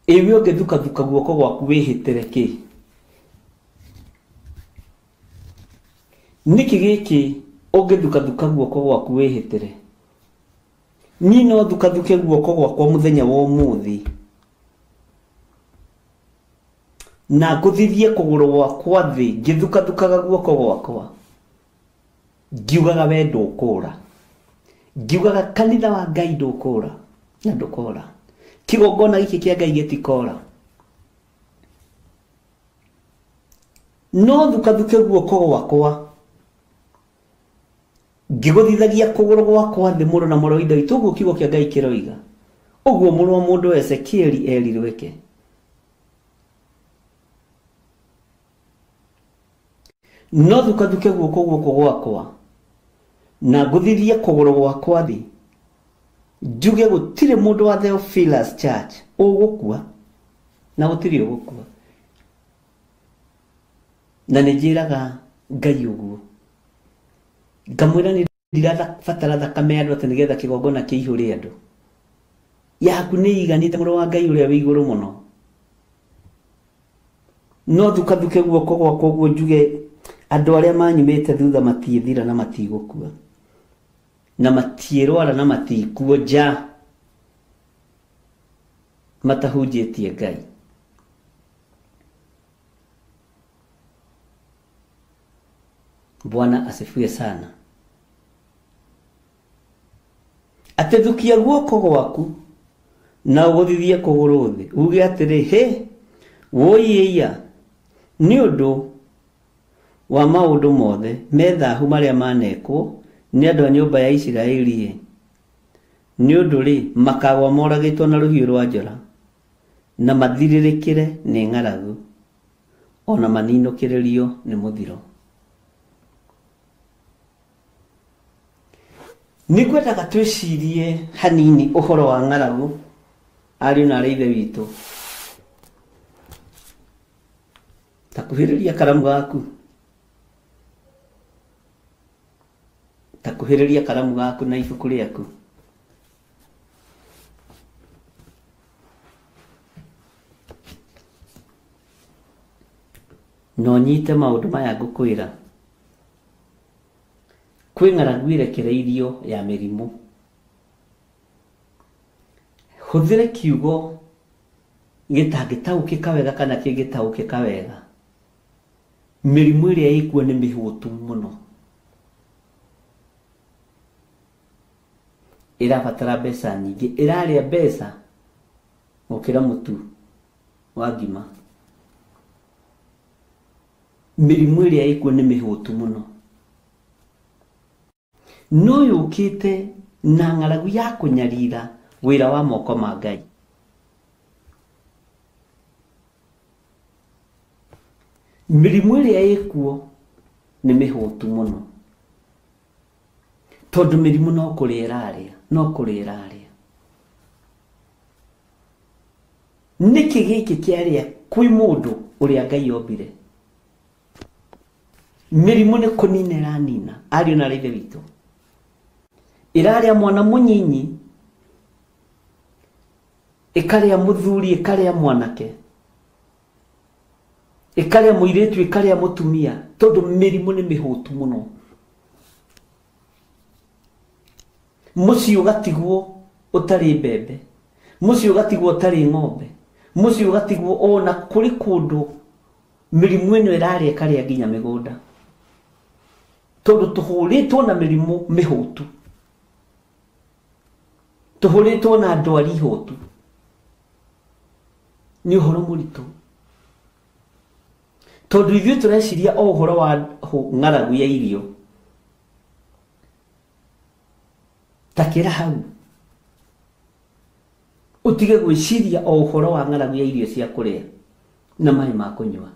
Ewe ũngĩthukathuka guoko gwaku wĩhĩtĩre kĩ? Nĩkĩ gĩkĩ ũngĩthukathuka guoko gwaku wĩhĩtĩre? Niĩ no thukathuke guoko gwakwa mũthenya wa ũmũthĩ na ngũthithie kũgũrũ gwakwa thĩ, ngĩthukathukaga guoko gwakwa, ngiugaga we ndũkũra, ngiugaga kanitha wa Ngai ndũkũra na ndũkũra, kĩgongona gĩkĩ kĩa Ngai gĩtikũra. No thukathuke guoko gwakwa ngĩgũthithagia kũgũrũ gwakwa thĩ, mũrũ na mũrũ wa ithe witũ, ũguo kiugo kĩa Ngai kĩroiga. Ũguo mũrũ wa mũndũ Ezekieli erirwo eke. No thukathuke guoko gwakwa na ngũthithie kũgũrũ gwakwa thĩ, njuge gũtirĩ mũndũ wa Theophilus Church ũgũkua, na gũtirĩ ũgũkua. Na nĩ njĩraga Ngai ũguo, ngamwĩra nĩ ndirabatara thakame andũ atĩ nĩgetha kĩgongona kĩihũre andũ. Yaku nĩ iganĩte mũrũ wa Ngai ũrĩa wĩ igũrũ mũno. No thukathuke guoko gwakwa ũguo njuge andũ arĩa manyumĩte thutha matiĩthira na matigũkua, na matiĩrwara na matikuonja, matahunjĩtie Ngai. Bwana asifiwe sana. Atĩ thukia guoko gwaku na ũgũthithie kũgũrũ thĩ, uge atĩrĩ, he woiyeia nĩ ũndũ wa maũndũ mothe methahu marĩa manekwo nĩ andũ a nyũmba ya Isiraeli nĩ ũndũ rĩ makagwa moragĩtwo na rũhiũ rwa njora na mathirĩrĩkĩre nĩ ng'aragu ona maninũkĩrĩrio nĩ mũthiro. Nĩngwendaga twĩcirie hanini ũhoro wa ng'aragu ariũ na arĩ ithe witũ. Takuhĩrĩria karamu gaku. Takuhĩrĩria karamu gaku na ibuku rĩaku. No nyite maũndũ maya ngũkwĩra. Kwĩ ng'aragu irekereirio ya mĩrimũ. Hũthĩre kiugo gĩtangĩtaũkĩka wega kana kĩngĩtaũkĩka wega. Mĩrimũ ĩrĩa ĩkuo nĩ mĩhũtu mũno. Ĩrabatara mbeca nyingĩ, ĩrarĩa mbeca gũkĩra mũtu wa ngima. Mĩrimũ ĩrĩa ĩkuo nĩ mĩhũtu mũno. No yũkĩte na ng'aragu ya kũnyarira wĩra wa moko ma Ngai. Mĩrimũ ĩrĩa ĩkuo nĩ mĩhũtu mũno. Tondũ mĩrimũ no kũrĩa ĩrarĩa, no kũrĩa ĩrarĩa. Nĩkĩ gĩkĩ kĩarĩa kwĩ mũndũ ũrĩa Ngai ombire? Mĩrimũ nĩ kũnina ĩranina, ariũ na arĩ ithe witũ. Ĩrarĩa mwana mũnyinyi, ĩkarĩa mũthuri, ĩkarĩa mwanake, ĩkarĩa mũirĩtu, ĩkarĩa mũtumia, tondũ mĩrimũ nĩ mĩhũtu mũno. Mũciĩ ũgatigwo ũtarĩ mbembe, mũciĩ ũgatigwo ũtarĩ ng'ombe, mũciĩ ũgatigwo ona kũrĩ kũndũ mĩrimũ ĩno ĩrarĩa ĩkarĩa nginya mĩgũnda. Tondũ tũhũrĩtwo na mĩrimũ mĩhũtu. Tũhũrĩtwo na ndwari hũtu. Nĩ ũhoro mũritũ. Tondũ ithuĩ tũreciria o ũhoro wa ng'aragu ya irio. Takĩra hau. Ũtige gwĩciria o ũhoro wa ng'aragu ya irio cia kũrĩa na maĩ ma kũnyua.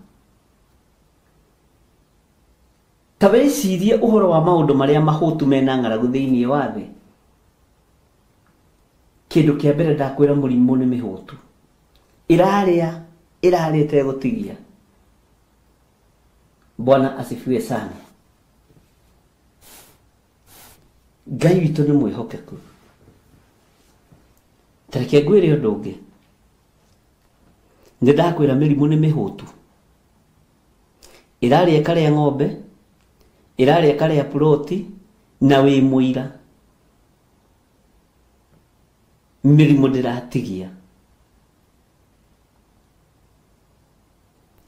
Ta wĩcirie ũhoro wa maũndũ marĩa mahũtu mena ng'aragu thĩinĩ wa thĩ. Kĩndũ kĩa mbere ndakwĩra mũrimũ nĩ mĩhũtu. Ĩrarĩa ĩtegũtigia. Bwana asifiwe sana. Ngai witũ nĩ mwĩhokeku. Tareke ngwĩre ũndũ ũngĩ. Nĩndakwĩra mĩrimũ nĩ mĩhũtu. Ĩrarĩa ĩkarĩa ng'ombe, ĩrarĩa ĩkarĩa puroti na wĩ mũira. Mĩrimũ ndĩratigia.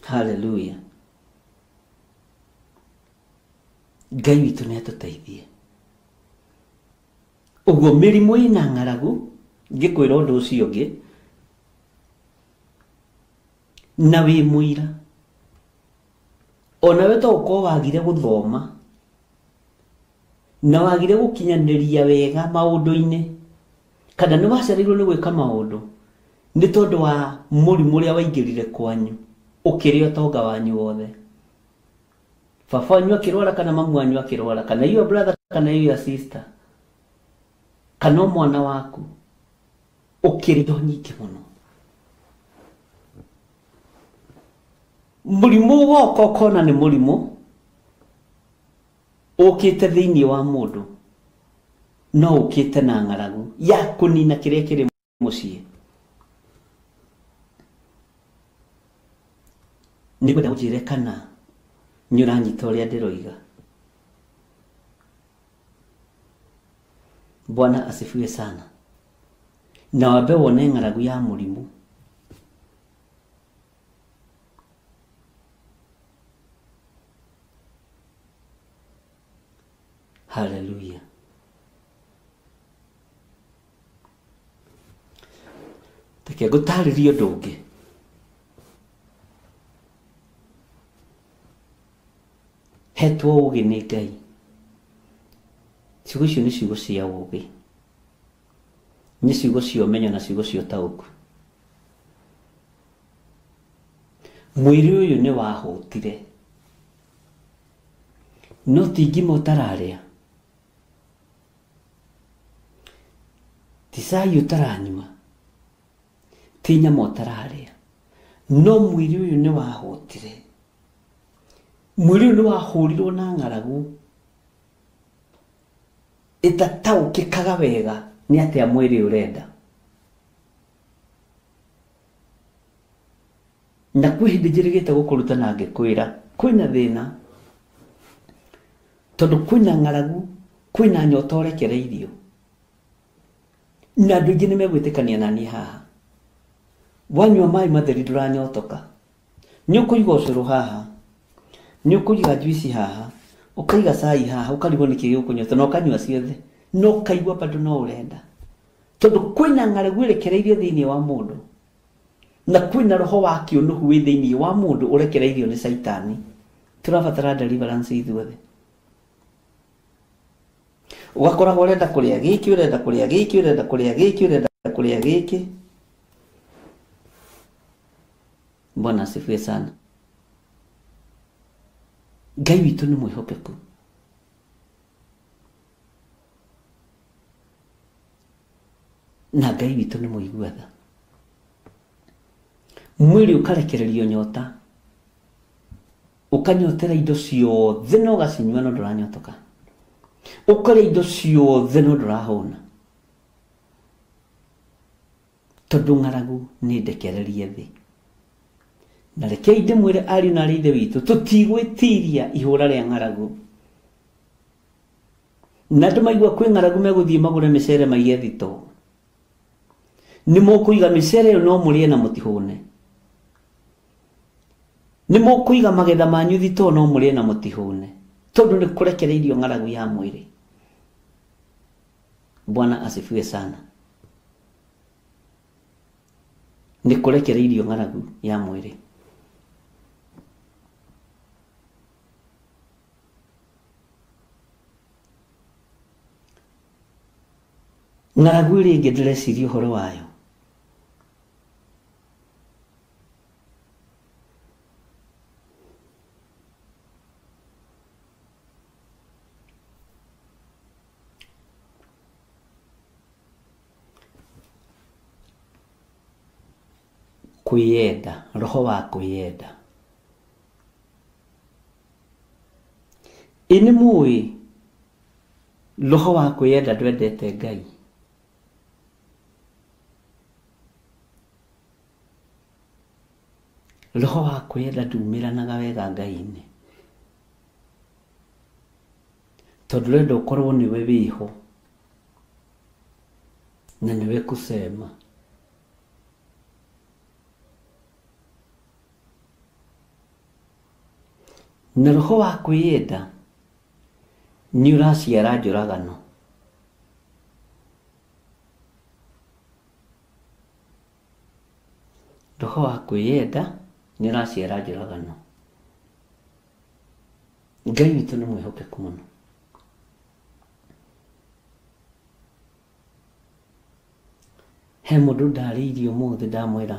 Hallelujah. Ngai witũ nĩ atũteithie. Ũguo mĩrimũ ĩna ng'aragu, ngĩkwĩra ũndũ ũcio ũngĩ, na wĩ mũira. Ona we to ũkorwo wagire gũthoma na wagire gũkinyanĩria wega maũndũ-inĩ, kana nĩ wacereirwo nĩ gwĩka maũndũ nĩ tondũ wa mũrimũ ũrĩa waingĩrire kwanyu ũkĩrĩ ũtonga wanyu wothe. Baba wanyu akĩrwara kana mamu wanyu akĩrwara, kana your brother kana your sister, kana mwana waku ũkĩrĩ indo nyingĩ mũno. Mũrimũ woka ũkona nĩ mũrimũ ũkĩte thĩinĩ wa mũndũ, no ũkĩte na ng'aragu ya kũnina kĩrĩa kĩrĩ mũciĩ. Nĩngwenda ũnjĩre kana nĩ ũranyita ũrĩa ndĩroiga. Bwana asifiwe sana. Na wambe wone ng'aragu ya mũrimũ. Hallelujah. Take ngũtarĩrie ũndũ ũngĩ. hetwo ugi ni Ngai ciugo icio ni ciugo cia ugi ni ciugo cia umenyo na ciugo cia tauku mwiri uyu ni wahutire no tingimo tararia tisai utaranyuma tinya motararia no mwiri uyu ni wahutire mwiri uyu ni wahurirwo na ng'aragu itataukikaga wega ni atia mwiri urenda na kwihindi njirigite gukuruta na ngikwira kwina thina tondu kwina ng'aragu kwina nyota urekereirio na andu ingi ni megwitikania nani haha wanyua mai matheri nduranyotoka nyukuiga ucuru haha nyukuiga juici haha ukaiga cai haha ukarigwo niki gikunyota no kanyua ciothe no kaigwa bado no urenda tondu kwina ng'aragu irekereirio thiini wa mundu na kwina roho wa kiunuhu wi thiini wa mundu urekereirio ni saitani turabatara deliverance ithuothe ugakora urenda kuria giki urenda kuria giki urenda kuria giki urenda kuria giki Bwana asifiwe sana. Ngai witu ni mwihokeku na Ngai witu ni muiguatha mwiri ukarekererio nyota ukanyotera indo ciothe no gacinywa no nduranyotoka ukare indo ciothe no ndurahuna tondu ng'aragu ni ndekererie thi na reke inde mwire ari na rithe witu tutigwitiria ihura ria ng'aragu na ndumaigua kwi ng'aragu meguthie magure micere maiye thito ni mukuiga micere yo no murie na mutihune ni mukuiga magetha manyu thito no murie na mutihune tondu ni kurekereirio ng'aragu ya mwiri. Bwana asifiwe sana. Ni kurekereirio ng'aragu ya mwiri. Ng'aragu iri ingi ndireciria uhoro wayo kuyenda, roho wa kuyenda. Ini mui roho wa kuyenda ndwendete Ngai. Roho wa kuyenda ndumiranaga wega Ngai-ini. Tondu renda ukorwo niwe wiho na niwe kusema. Na roho wa kwiyenda ni uraciara njuragano. Roho wa kwiyenda ni uraciara njuragano. Ngai witu ni mwihokeku muno. He mundu ndariirio muthi ndamwira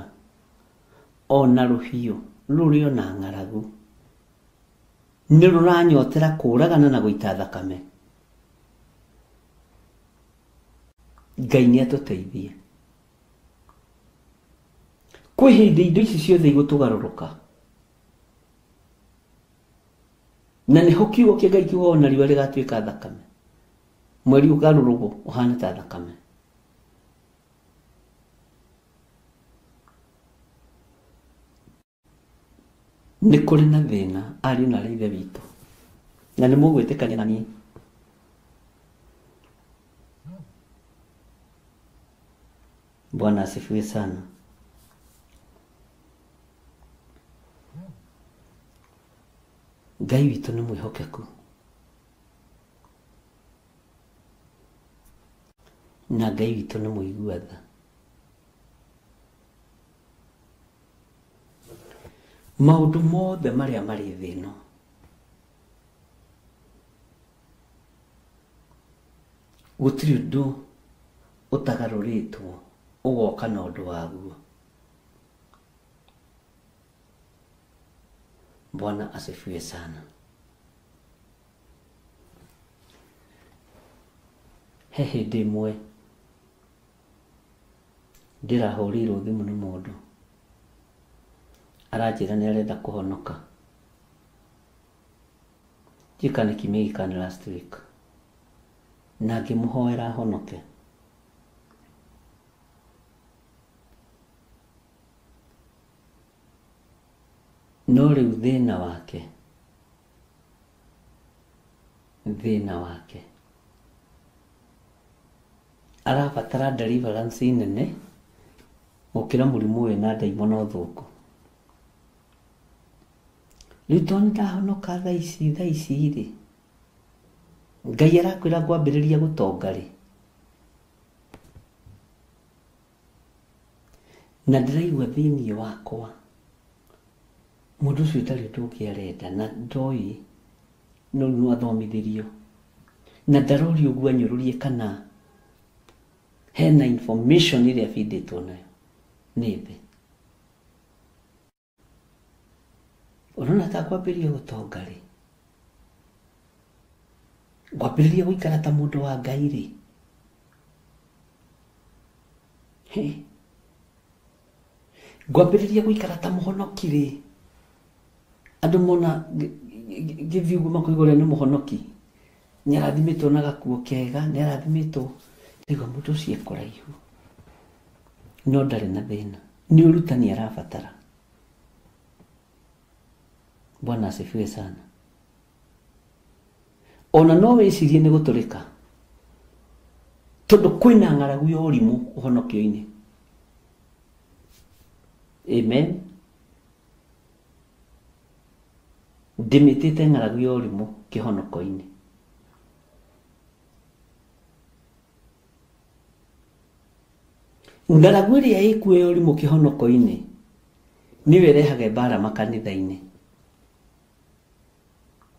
ona ruhiu rurio na ng'aragu ni ruranyotera kuragana na guita thakame. Ngai ni atuteithie. Kwi hindi indo ici ciothe igutugaruruka na ni ho kiugo kia Ngai kiugo ona riwa rigatuika thakame, mweri ugarurugwo uhana ta thakame. Ni kuri na thina ari na rithe witu na ni mugwitikania na nie. Bwana asifiwe sana. Ngai witu ni mwihokeku na Ngai witu ni muiguatha. Maundu mothe maria mari thino gutiri undu utagaruritwo ugoka na undu waguo. Bwana asifiwe sana. He hindi imwe ndirahurirwo thimu ni mundu aranjira ni arenda kuhonoka. Jikane kimegikane last week na ngimuhoera ahonoke. No riu thina wake arabatara deliverance nene gukira murimu we na daimono thuku. Litoni ndahonoka thaa ici ri Ngai arakwira kwambiriria gutonga ri, na ndiraigua thiini wakwa mundu ucio tari tukiarenda na ndoi no athomithirio na ndarori uguo anyururie kana hena information iria fidetwo nayo nithi urona ta kwambiriria gutonga ri, kwambiriria guikara ta mundu wa Ngai ri. Kwambiriria guikara ta muhonoki ri. Andu mona giviugu makuigore ni muhonoki, nyarathimitwo na gakuo kega, nyarathimitwo tiga mundu cie kuraihu no ndari na thina, ni urutani arabatara. Bwana asifiwe sana. Ona no wicirie ni guturika tondu kwina ng'aragu ya urimu uhonokio-ini. Amen. Ndimitite ng'aragu ya urimu kihonoko-ini. Ng'aragu iria ikuo ya urimu kihonoko-ini niwe irehage mbara makanitha-ini,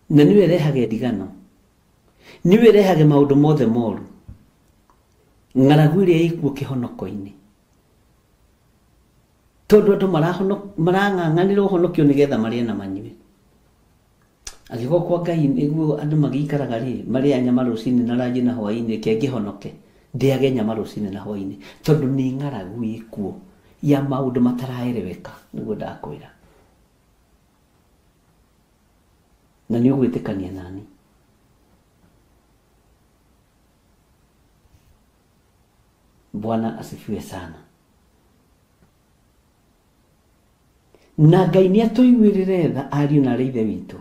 na niwe irehage ndigano, niwe irehage maundu mothe moru. Ng'aragu iria ikuo kihonoko-ini tondu andu marang'ang'anira uhonokio nigetha marie na manyue. Agiko kwa Ngai niguo andu magikaraga ri maria nyama rucini na rangi na hwaini kengihonoke ndiage nyama rucini na hwaini tondu ni ng'aragu ikuo ya maundu mataraereweka niguo ndakwira. Na ni ugwitikania nani? Bwana asifiwe sana. Na Ngai ni atuiguirire tha ariu na arithe witu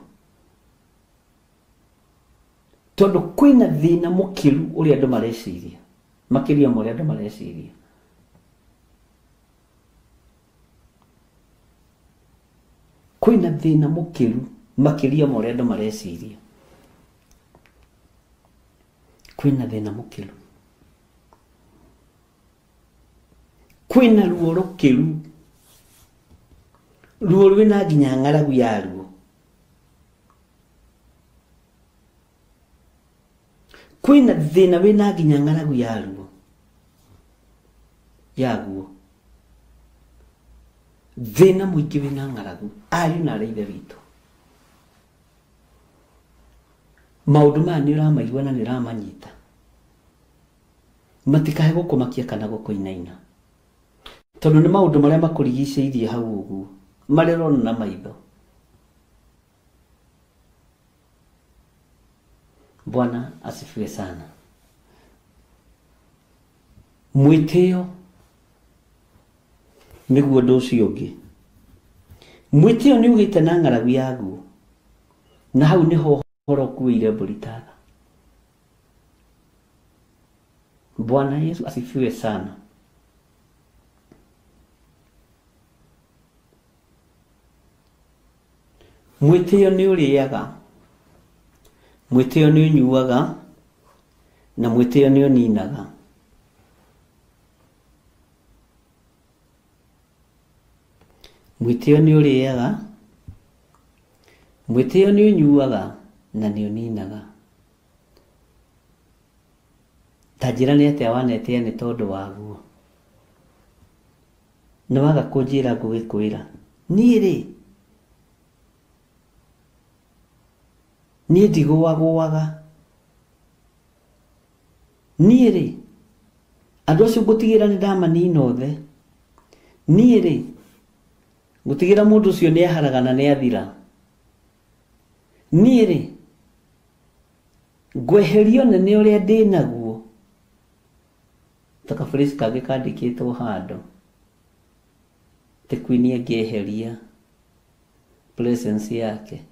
tondu kwina thina mukiru uri andu mareciria makiria mo andu mareciria. Kwina thina mukiru makiria mo andu mareciria. Kwina thina mukiru, kwina ruo rukiru, ruo rwina nginya ng'aragu yaruo. Kwina thina wina nginya ng'aragu yaguo. Thina muingi wina ng'aragu ariu na arithe witu. Maundu maya ni uramaigua na ni uramanyita, matikahe gukumakia kana gukuinaina tondu ni maundu maria makurigicĩirie hau uguo maria urona na maitho. Bwana asifiwe sana. Mwitio niguo ndu ucio ungi. Mwitio ni ugite na ng'aragu yaguo na hau niho horo kuire mburitatha. Bwana Yesu asifiwe sana. Mwitio ni uriaga, mwitio ni unyuaga, na mwitio ni uninaga. Mwitio ni uriaga, mwitio ni unyuaga, na ni uninaga. Tajira nĩ atĩa wanetia nĩ tondũ waguo. Nĩ waga kũnjĩra ngũgĩkwĩra. Niĩ rĩ, niĩ ndigũagũaga. Niĩ rĩ, andũ acio ngũtigĩra nĩ ndamanina othe. Niĩ rĩ, ngũtigĩra mũndũ ũcio nĩ aharagana nĩ athira. Niĩ rĩ, ngweherio nene ũrĩa ndĩ naguo. Taka phrase kangĩ kandĩkĩtwo handũ. Queen angĩeheria presence yake.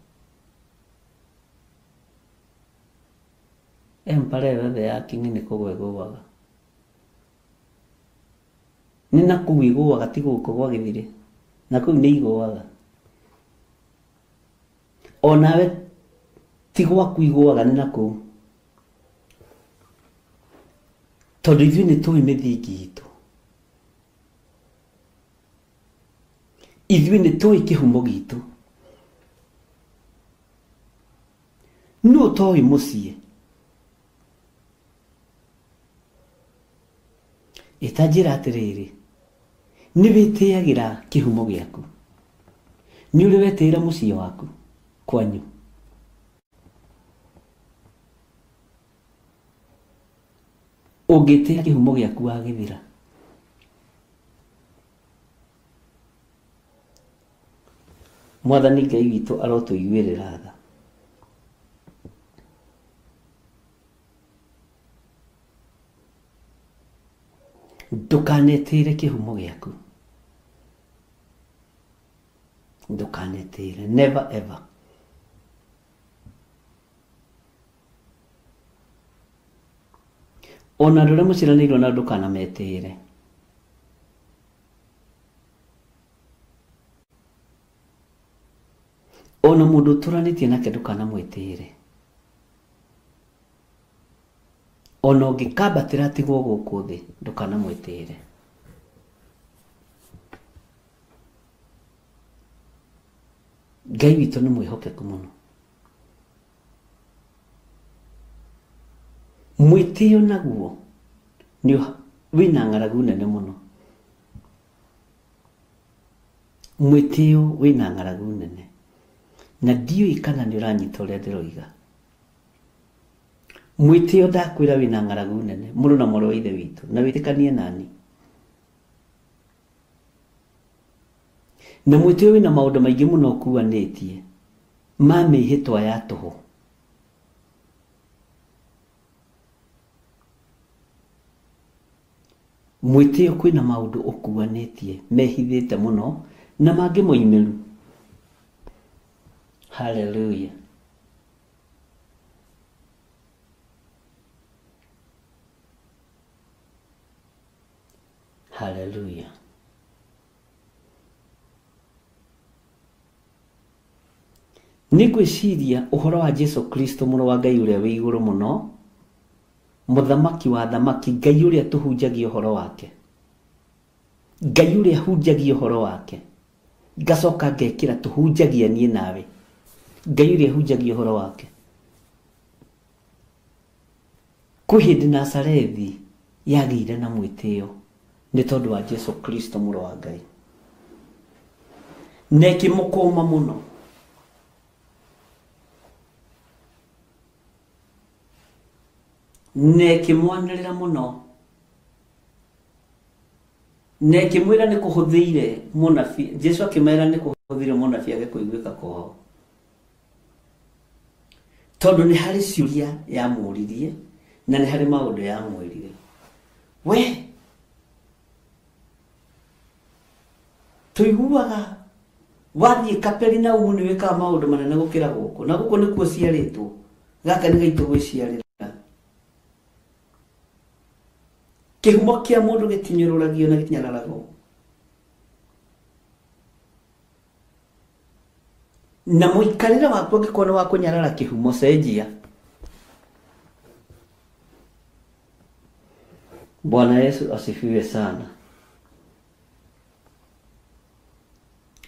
Empire yothe ya king nĩ kũgwegũaga. Nĩ na kũu igũaga ti gũkũ gwa gĩthire. Na kũu nĩ igũaga. O nawe ti gwaku igũaga nĩ na kũu. Tondũ ithuĩ nĩ tũĩ mĩthingi itũ. Ithuĩ nĩ tũĩ kĩhumo gitũ. No tũĩ mũciĩ. Itanjĩra atĩrĩrĩ, nĩ wĩtĩagĩra kĩhumo gĩaku. Nĩ ũrĩ wetĩĩra mũciĩ waku kwanyu. Ũngĩtĩĩa kĩhumo gĩaku wagĩthira. Mwathani Ngai witũ arotũiguĩrĩra tha. Ndũkanetĩĩre kĩhumo gĩaku. Ndũkanetĩĩre, never ever. Ona andũ arĩa mũciranĩirwo na ndũkanametĩĩre. Ona mũndũ ũtũranĩtie nake ndũkanamwĩtĩĩre. Ona ũngĩkambatĩra atigwo gũkũ thĩ ndũkanamwĩtĩĩre. Ngai witũ nĩ mwĩhokeku mũno. Mwĩtĩo naguo wĩna ng'aragu nene mũno. Mwĩtĩo wĩna ng'aragu nene. Na ndiũĩ kana nĩ ũranyita ũrĩa ndĩroiga. Mwĩtĩo ndakwĩra wĩna ng'aragu nene, mũrũ na mwarĩ wa ithe witũ, na wĩtĩkanie nani. Na mwĩtĩo wĩna maũndũ maingĩ mũno ũkuanĩtie ma mĩhĩtwa ya tũhũ. Mwĩtĩo kwĩna maũndũ ũkuanĩtie mehithĩte mũno na mangĩ moimĩru. Hallelujah. Hallelujah. Nĩngwĩciria ũhoro wa Jesu Kristo mũrũ wa Ngai ũrĩa wĩ igũrũ mũno, mũthamaki wa thamaki, Ngai ũrĩa tũhunjagia ũhoro wake. Ngai ũrĩa hunjagia ũhoro wake. Ngacoka ngekĩra tũhunjagia niĩ nawe. Ngai ũrĩa hunjagia ũhoro wake. Kwĩ hĩndĩ Nazarethi yagĩire na mwĩtĩo nĩ tondũ wa Jesu Kristo mũrũ wa Ngai. Na ĩkĩmũkũma mũno. Na ĩkĩmwanĩrĩra mũno. Na ĩkĩmwĩra nĩ kũhũthĩire mũnabii. Jesu akĩmwĩra nĩ kũhũthĩire mũnabii age kũiguĩka kwao. Tondũ nĩ harĩ ciũria yamũririe na nĩ harĩ maũndũ yamwĩrire. We tũiguaga wathiĩ Kaperinaumu nĩ wĩkaga maũndũ manene gũkĩra gũkũ, na gũkũ nĩkuo ciarĩtwo. Gaka nĩ gaitũ gwĩciarĩra. Kĩhumo kĩa mũndũ gĩtinyũrũragio na gĩtinyararagwo. Na mũikarĩre waku angĩkorwo nĩ wa kũnyarara kĩhumo cenjia. Bwana Yesu asifiwe sana.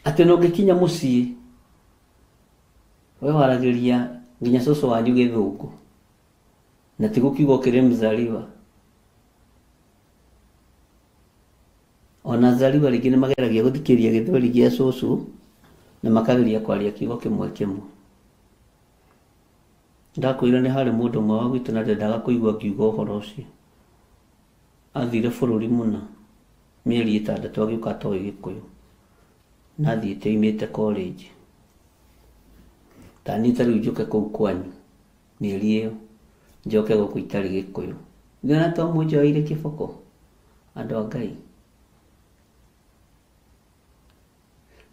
Atĩ no ngĩkinya mũciĩ we waragĩria nginya cũcũ wanyu gĩthũngũ na ti gũkiuga ũkĩrĩ mzaliwa. ona azaliwa rĩngĩ nĩ mageragia gũthikĩria gĩthweri gĩa cũcũ na makageria kwaria kiugo kĩmwe kĩmwe. Ndakwĩra nĩ harĩ mũndũ ũmwe wa gwitũ na ndendaga kũigua kiugo ũhoro ũcio. Athire bũrũri mũna mĩeri 6 agĩũka atoĩ Gĩkũyũ na athiĩte oimĩte college. Tani rĩu njoke kũu kwanyu mĩeri ĩyo njoke gũkũ itarĩ Gĩkũyũ. Ngana to mũnjoire kĩboko andũ a Ngai.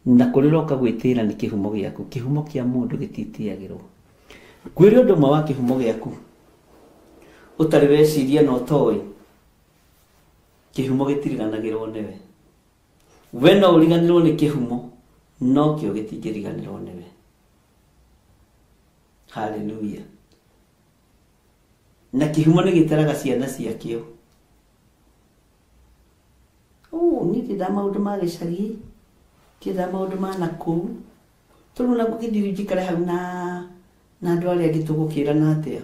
Na kũrĩroka gwĩtĩra nĩ kĩhumo gĩaku. Kĩhumo kĩa mũndũ gĩtitiagĩrwo. Kwĩrĩ ũndũ ũmwe wa kĩhumo gĩaku ũtarĩ weciria na ũtoĩ. Kĩhumo gĩtiriganagĩrwo nĩwe. We no ũriganĩrwo nĩ kĩhumo no kĩo gĩtingĩriganĩrwo nĩwe. Hallelujah. Na kĩhumo nĩ gĩtaraga ciana ciakĩo. Nĩ ndĩda maũndũ ma gĩcagi, kĩda maũndũ ma nakũu. Tũrũ na gũgĩthiĩ njikare hau na andũ arĩa angĩ tũgũkĩrana atĩa.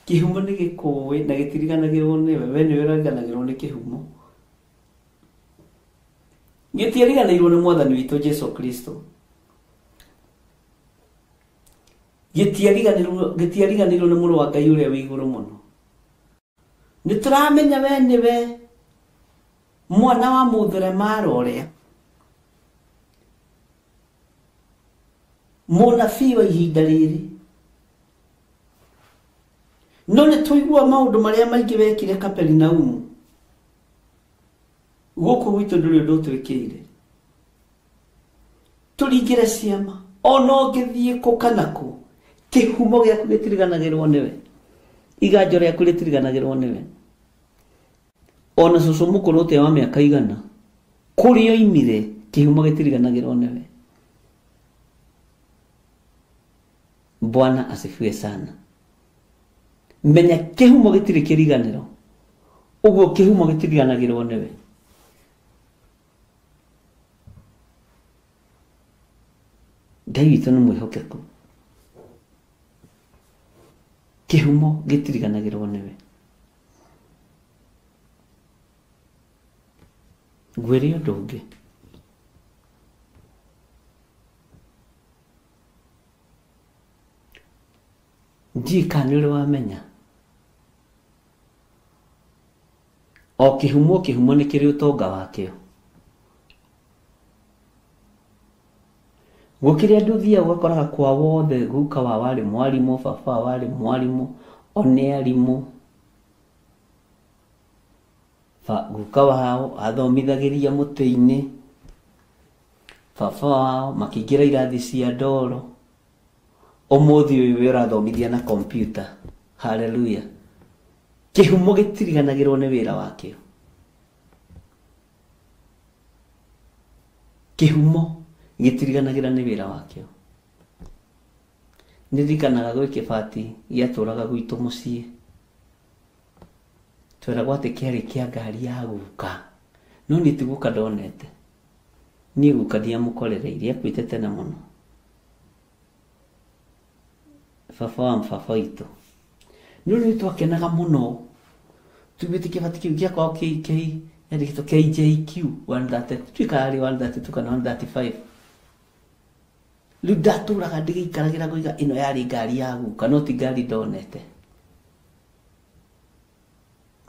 Kĩhumo nĩ gĩkũĩ na gĩtiriganagĩrwo nĩwe. We nĩwe ũriganagĩrwo nĩ kĩhumo. Gĩtiariganĩirwo nĩ Mwathani witũ Jesũ Kristo. Gĩtiariganĩirwo nĩ Mũrũ wa Ngai ũrĩa wĩ igũrũ mũno. Nĩtũramenya we nĩwe mwana wa mũtheremara ũrĩa mũnabii wa ihinda rĩrĩ. No nĩ tũigua maũndũ marĩa maingĩ wekire Kaperinaumu. Gũkũ gwitũ ndũrĩ ũndũ ũtwĩkĩire. Tũringĩre ciama ona ũngĩthiĩ kũ kana kũ. Kĩhumo gĩaku gĩtiriganagĩrwo nĩwe. Iganjo rĩaku rĩtiriganagĩrwo nĩwe. Ona cũcũ mũkũrũ ũtĩa wa mĩaka 100 kũrĩa oimire kĩhumo gĩtiriganagĩrwo nĩwe. Bwana asifiwe sana. Menya kĩhumo gĩtirĩ kĩriganĩro. Ũguo kĩhumo gĩtiriganagĩrwo nĩwe. Ngai witũ nĩ mwĩhokeku. Kĩhumo gĩtiriganagĩrwo nĩwe. Ngwĩre ũndũ ũngĩ. Njika nĩ ũrĩ wamenya. O kĩhumo nĩ kĩrĩ ũtonga wakĩo. Gũkĩrĩ andũ thiaga ũgakoraga kwa wothe guka wa warĩ mwarimũ, baba warĩ mwarimũ, one arimũ. Guka wao athomithagĩria mũtĩ-inĩ. Baba wao makĩingĩra irathi cia ndoro. Ũmũthĩ ũyũ wĩ ũrathomithia na kompyuta. Hallelujah. Kĩhumo gĩtiriganagĩrwo nĩ wĩra wakĩo. Kĩhumo gĩtiriganagĩra nĩ wĩra wakĩo. Nĩririkanaga gwĩ Kĩbati gĩatũraga gwitũ mũciĩ. Tweragwo atĩ kĩarĩ kĩa ngari ya guka. No nĩ ti guka ndonete. Niĩ guka ndiamũkorereire, akuĩte tene mũno. Baba wa baba witũ. No nĩ twakenaga mũno. Tugĩte Kĩbati kĩu gĩakorwo yandĩkĩtwo KJQ 130. Twĩkarĩ 132 kana 135. Rĩu ndatũraga ndĩgĩikaragĩra kũiga ĩno yarĩ ngari ya guka, no ti ngari ndonete.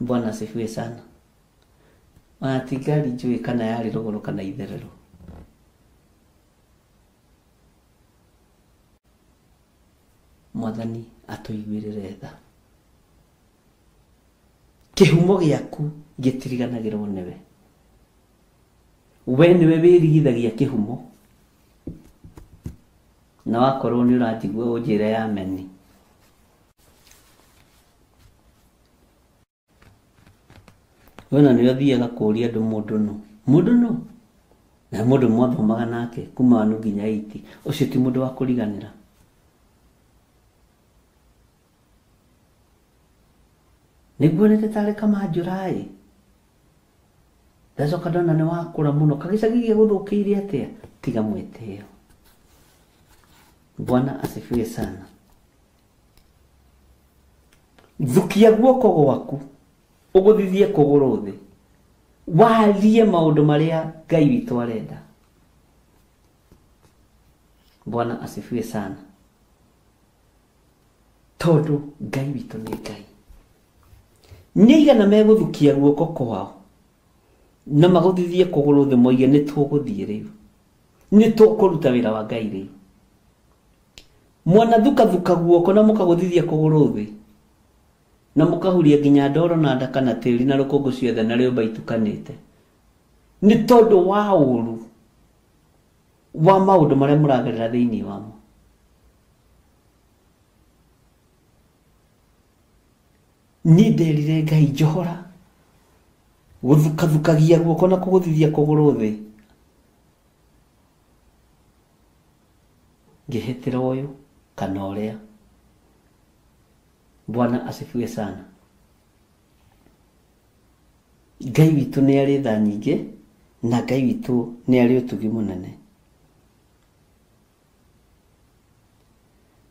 Bwana asifiwe sana. Ona ti ngari njũĩ kana yarĩ rũgũrũ kana itherero. Mwathani atũiguĩrĩre tha. Kĩhumo gĩaku gĩtiriganagĩrwo nĩwe. We nĩwe wĩrigithagia kĩhumo. Na wakorwo nĩ ũranjigua ũnjĩre ya ameni. Wena nĩ ũthiaga kũũria andũ mũndũ no. Na mũndũ mwathomaga nake kuma 1 nginya 8. Ũcio ti mũndũ wa kũriganĩra. Nĩguonete tarĩ Kamanjũra. Ndacoka ndona nĩ wakũra mũno. Kagĩcagi gĩgũthũkĩire atĩa? Tiga mwĩtĩo. Bwana asifiwe sana. Thukia guoko gwaku. Ũgũthithie kũgũrũ thĩ. warie maundu maria Ngai witũ arenda. Bwana asifiwe sana. Tondu Ngai witũ nĩ Ngai. Nĩigana megũthukia guoko kwao na maguthithie kũgũrũ thĩ moige nĩ tũgũthiĩ rĩu, nĩ tũkũruta wĩra wa Ngai rĩu. Mwana thuka guoko na mũkaguthithia kũgũrũ thĩ na mũkahuria nginya ndoro na ndaka na tĩri na rũkũngũ ciothe na rĩũmba itukanĩte, nĩ tondũ wa ũũru wa maũndũ marĩa mũragerera thĩinĩ wamo. Niĩ nderire Ngai njohora gũthukathukagia guoko na kũgũthithia kũgũrũ thĩ, ngĩhĩtĩra ũyũ kana ũrĩa. Bwana asifiwe sana. Ngai witũ nĩ arĩ tha nyingĩ na Ngai witũ nĩ arĩ ũtugi mũnene.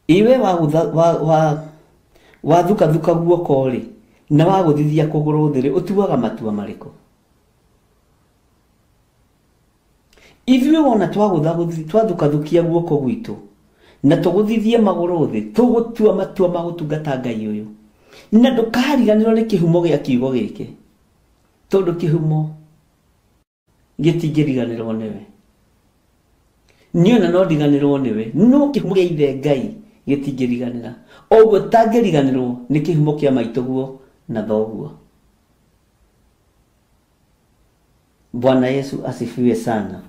Iwe wathuka guoko rĩ na wagũthithia kũgũrũ thĩ rĩ, ũtuaga matua marĩkũ? Ithuĩ wona twathukathukia guoko gwitũ na tũgũthithie magũrũ thĩ, tũgũtua matua ma gũtungata Ngai ũyũ. Na ndũkariganĩrwo nĩ kĩhumo gĩa kiugo gĩkĩ, tondũ kĩhumo gĩtingĩriganĩrwo nĩwe. Niĩ ona no ndiganĩrwo nĩwe, no kĩhumo gĩa ithe Ngai gĩtingĩriganĩra. Oguo tangĩriganĩrwo nĩ kĩhumo kĩa maitũguo na thoguo. Bwana Yesu asifiwe sana.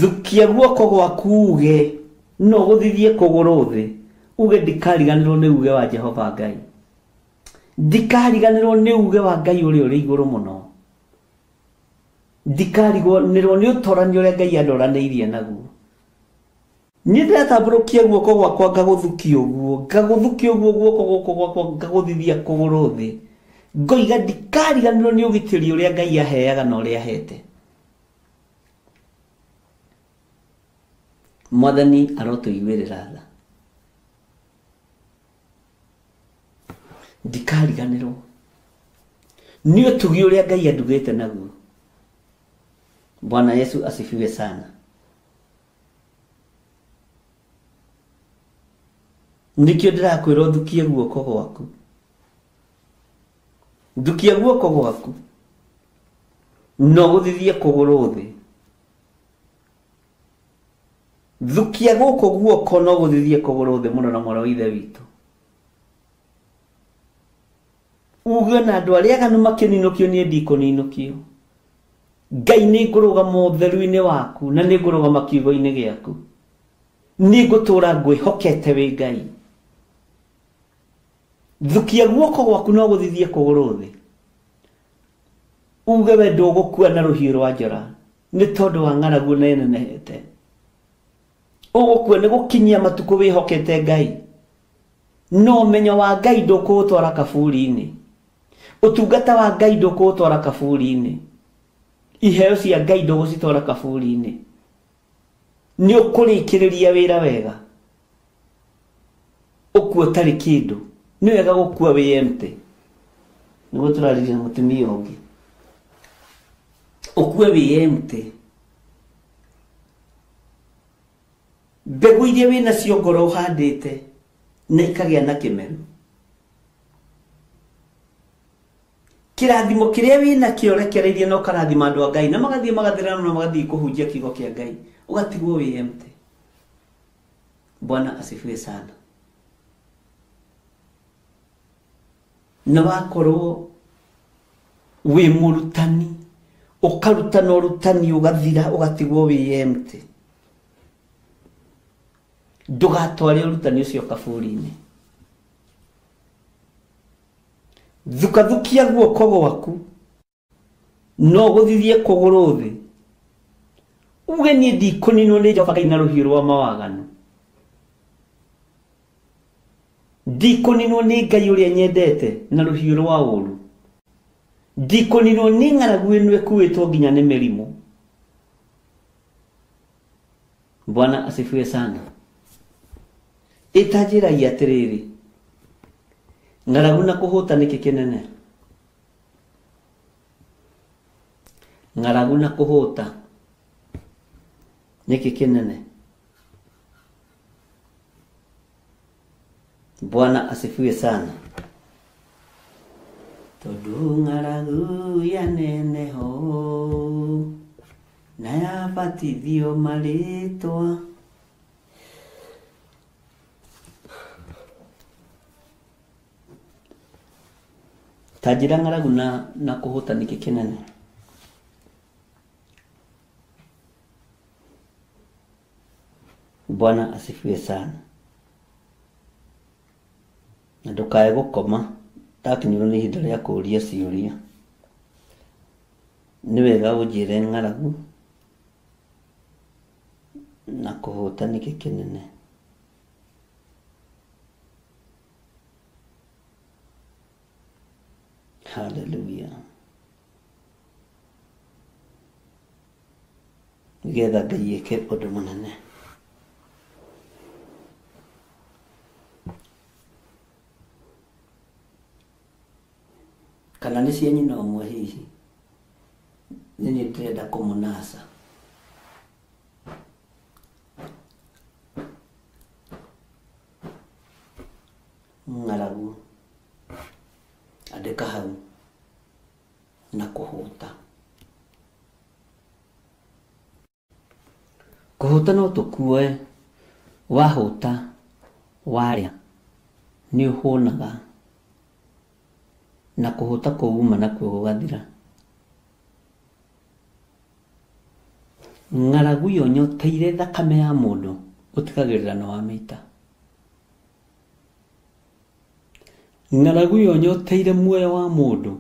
Thukia guoko gwaku uge no gũthithie kũgũrũ thĩ, uge ndikariganĩrwo nĩ uge wa Jehova Ngai, ndikariganĩrwo nĩ uge wa Ngai ũrĩa ũrĩ igũrũ mũno, ndikariganĩrwo nĩ ũtoranio ũrĩa Ngai andoranĩirie naguo. Niĩ ndĩratambũrũkia guoko gwakwa ngagũthukia ũguo guoko gũkũ gwakwa ngagũthithia kũgũrũ thĩ, ngoiga ndikariganĩrwo nĩ ũgitĩri ũrĩa Ngai aheaga na ũrĩa ahete. Mwathani arotũiguĩrĩra tha. Ndikariganĩrwo nĩ ũtugi ũrĩa Ngai andugĩte naguo. Bwana Yesu asifiwe sana. Nikio ndĩrakwĩra ũthukie guoko gwaku. Thukia guoko gwaku no gũthithie kũgũrũ thĩ. Thukia gũkũ guoko no gũthithie kũgũrũ thĩ mũno na mwana wa ithe witũ. Uge na andũ arĩa aganu makĩninũkio niĩ ndikũninũkio. Ngai nĩ ngũrũgama ũtheru-inĩ waku na nĩ ngũrũgama kiugo-inĩ gĩaku. Nĩ ngũtũũra ngwĩhokete wĩ Ngai. Thukia guoko gwaku no gũthithie kũgũrũ thĩ. Uge we ndũgũkua na rũhiũ rwa njora nĩ tondũ wa ng'aragu nenenehete. Ũgũkua nĩ gũkinyia matukũ wĩhokete Ngai. No ũmenyo wa Ngai ndũkũũtwara kaburi-inĩ. Ũtungata wa Ngai ndũkũũtwara kaburi-inĩ. Iheo cia Ngai ndũgũcitwara kaburi-inĩ. Nĩ ũkũrĩkĩrĩria wĩra wega. Ũkua ũtarĩ kĩndũ. Nĩ wega gũkua wĩ empty. Nĩguo tũrarĩria mũtumia ũngĩ. Ũkue wĩ empty. Mbegũ iria wĩnacio ngoro ũhandĩte na ikagĩa na kĩmeru. Kĩrathimo kĩrĩa wĩnakĩo rekereirie no karathima andũ a Ngai na magathiĩ magathĩrana na magathiĩ kũhunjia kiugo kĩa Ngai, ũgatigwo wĩ empty. Bwana asifiwe sana. Na wakorwo wĩ mũrutani, ũkarutana ũrutani ũgathira ũgatigwo wĩ empty. Ndũgatware ũrutani ũcio kaburi-inĩ. Thukathukia guoko gwaku no gũthithie kũgũrũ thĩ. Uge niĩ ndikũninwo nĩ Jehova Ngai na rũhiũ rwa mawaganu. Ndikũninwo nĩ Ngai ũrĩa nyendete na rũhiũ rwa ũũru. Ndikũninwo nĩ ng'aragu ĩno ĩkuĩtwo nginya nĩ mĩrimũ. Bwana asifiwe sana. Itajĩragia atĩrĩrĩ, ng'aragu na kũhũta nĩkĩ kĩnene? ng'aragu na kũhũta nĩkĩ kĩnene? Bwana asifiwe sana. Tondũ ng'aragu ya neneho na yabatithio marĩtwa, tajira ng'aragu na kũhũta nĩkĩ kĩnene? Bwana asifiwe sana. Na ndũkae gũkoma ndakinyĩrwo nĩ ihinda rĩa kũũria ciũria. Nĩ wega ũnjĩre ng'aragu na kũhũta nĩkĩ kĩnene? Hallelujah. Nĩgetha Ngai eke ũndũ mũnene. Kana nĩ cia nyina ũmwe hihi? Nĩ ndĩrenda kũmũnaca. Ng'aragu andĩka hau na kũhũta. Kũhũta no tũkuoe, wahũta warĩa nĩ ũhũnaga na kũhũta kũuma nakuo gũgathira. Ng'aragu yonyoteire thakame ya mũndũ ũtigagĩrĩra nĩ wamĩita. Ng'aragu yonyoteire muoyo wa mũndũ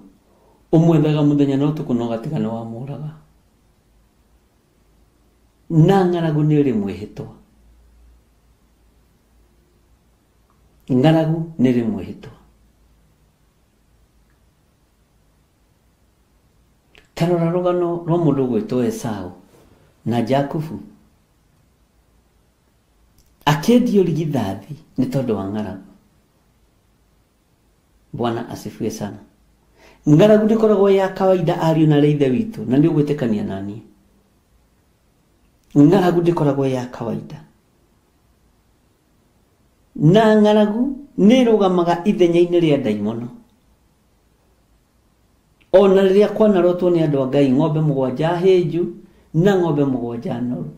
ũmwethaga mũthenya na ũtukũ na ũgatiga nĩ wamũraga. Na ng'aragu nĩ ĩrĩ mwĩhĩtwa. Ng'aragu nĩ ĩrĩ mwĩhĩtwa. Tarora rũgano rwa mũndũ gwĩtwo Esau na Jakubu. Akĩendio rigithathi nĩ tondũ wa ng'aragu. Bwana asifiwe sana. Ng'aragu ndĩkoragwo ya kawaida ariũ na ithe witũ, na nĩ ũgwĩtĩkania naniĩ. Ng'aragu ndĩkoragwo ya kawaida. Na ng'aragu nĩ ĩrũgamaga ithenya-inĩ rĩa ndaimono. Ona rĩrĩa kwanarotwo nĩ andũ a Ngai ng'ombe 7 hĩnju na ng'ombe 7 noru.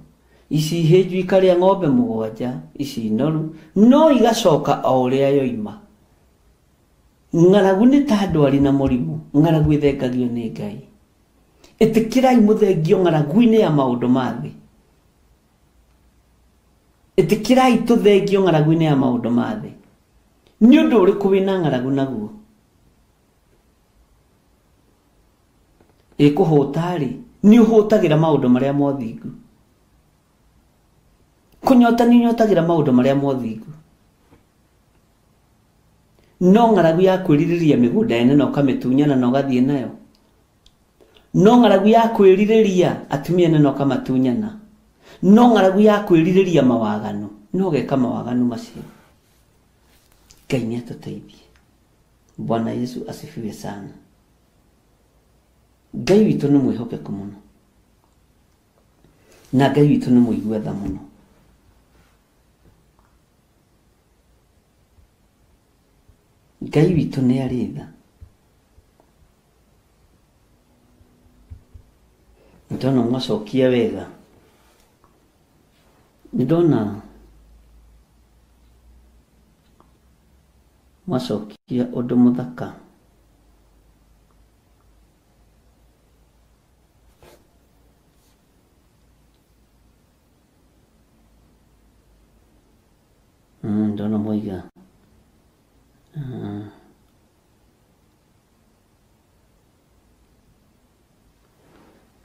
Ici hĩnju ikarĩa ng'ombe 7 ici noru, no igacoka o ũrĩa yoima. Ng'aragu nĩ ta ndwari na mũrimũ, ng'aragu ĩthengagio nĩ Ngai. Ĩtĩkĩrai mũthengio ng'aragu-inĩ ya maũndũ ma thĩ. Ĩtĩkĩrai tũthengio ng'aragu-inĩ ya maũndũ ma thĩ. Nĩ ũndũ ũrĩkũ wĩna ng'aragu naguo? Ĩkũhũta-rĩ, nĩ ũhũtagĩra maũndũ marĩa mothingu. Kũnyota nĩ ũnyotagĩra maũndũ marĩa mothingu. No ng'aragu ya kwĩrirĩria mĩgũnda ene na ũkamĩtunyana na ũgathiĩ nayo. No ng'aragu ya kwĩrirĩria atumia ene na ũkamatunyana. No ng'aragu ya kwĩrirĩria mawaganu, no ũgeka mawaganu macio. Ngai nĩ atũteithie. Bwana Yesu asifiwe sana. Ngai witũ nĩ mwĩhokeku mũno. Na Ngai witũ nĩ mũigua tha mũno. Ngai witũ nĩ arĩ tha. Ndona mwacokia wega. Ndona mwacokia ũndũ mũthaka. Ndona moiga.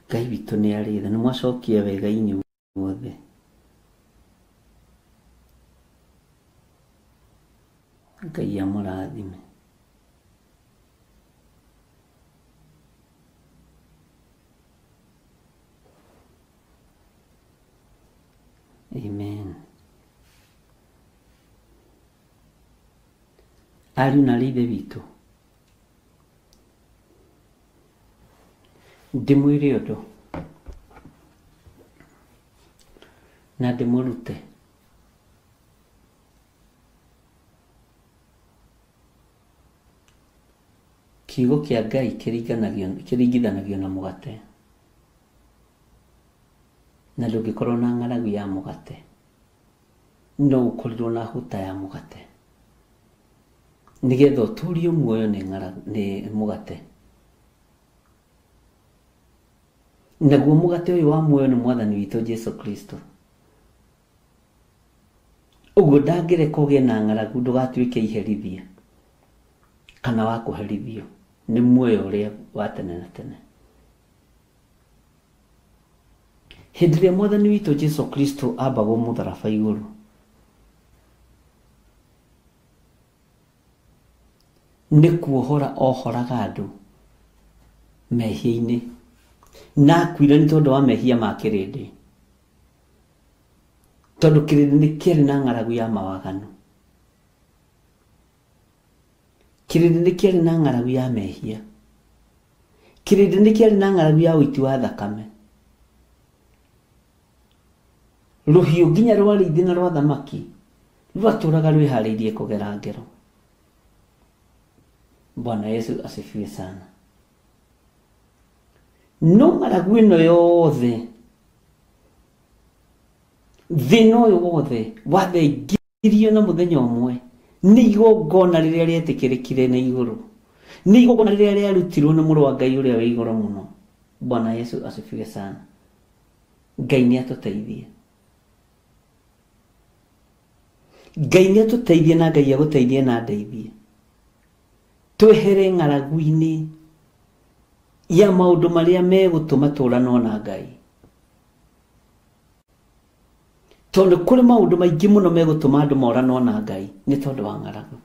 Ngai witũ nĩ arĩ tha, nĩ mwacokia wega inyuothe. Ngai amũrathime. Amen. Ariũ na ithe witũ, ndimwire undu na ndimurute kiugo kia Ngai kiringithanagio na mugate na ndungikorwo na ng'aragu ya mugate no ukorirwo na huta ya mugate nigetha uturio muoyo ni mugate naguo mugate uyu wa muoyo ni mwathani witu Jesu Kristo. Uguo ndangireka ugie na ng'aragu ndugatuike iherithia kana wa kuherithio ni muoyo uria wa tene na tene. Hindi iria mwathani witu Jesu Kristo ambagwo mutharaba iguru ni kuohora ohoraga andu mehia-ini na akuire ni tondu wa mehia ma kirindi, tondu kirindi ni kiari na ng'aragu ya mawaganu, kirindi ni kiari na ng'aragu ya mehia, kirindi ni kiari na ng'aragu ya uiti wa thakame, ruhiu nginya rwa rithi na rwa thamaki rwaturaga rwihariirie kugera ngero. Bwana Yesu asifiwe sana. No ng'aragu ino yothe thina uyu wothe wathengirio na muthenya umwe ni igongona riria rietikirikire na iguru, ni igongona riria riarutirwo ni Mũrũ wa Ngai uria wi iguru muno. Bwana Yesu asifiwe sana. Ngai ni atuteithie, Ngai ni atuteithie na Ngai aguteithie na ndeithie twehere ng'aragu-ini ya maundu maria megutuma turano na Ngai, tondu kuri maundu maingi muno megutuma andu morano na Ngai ni tondu wa ng'aragu.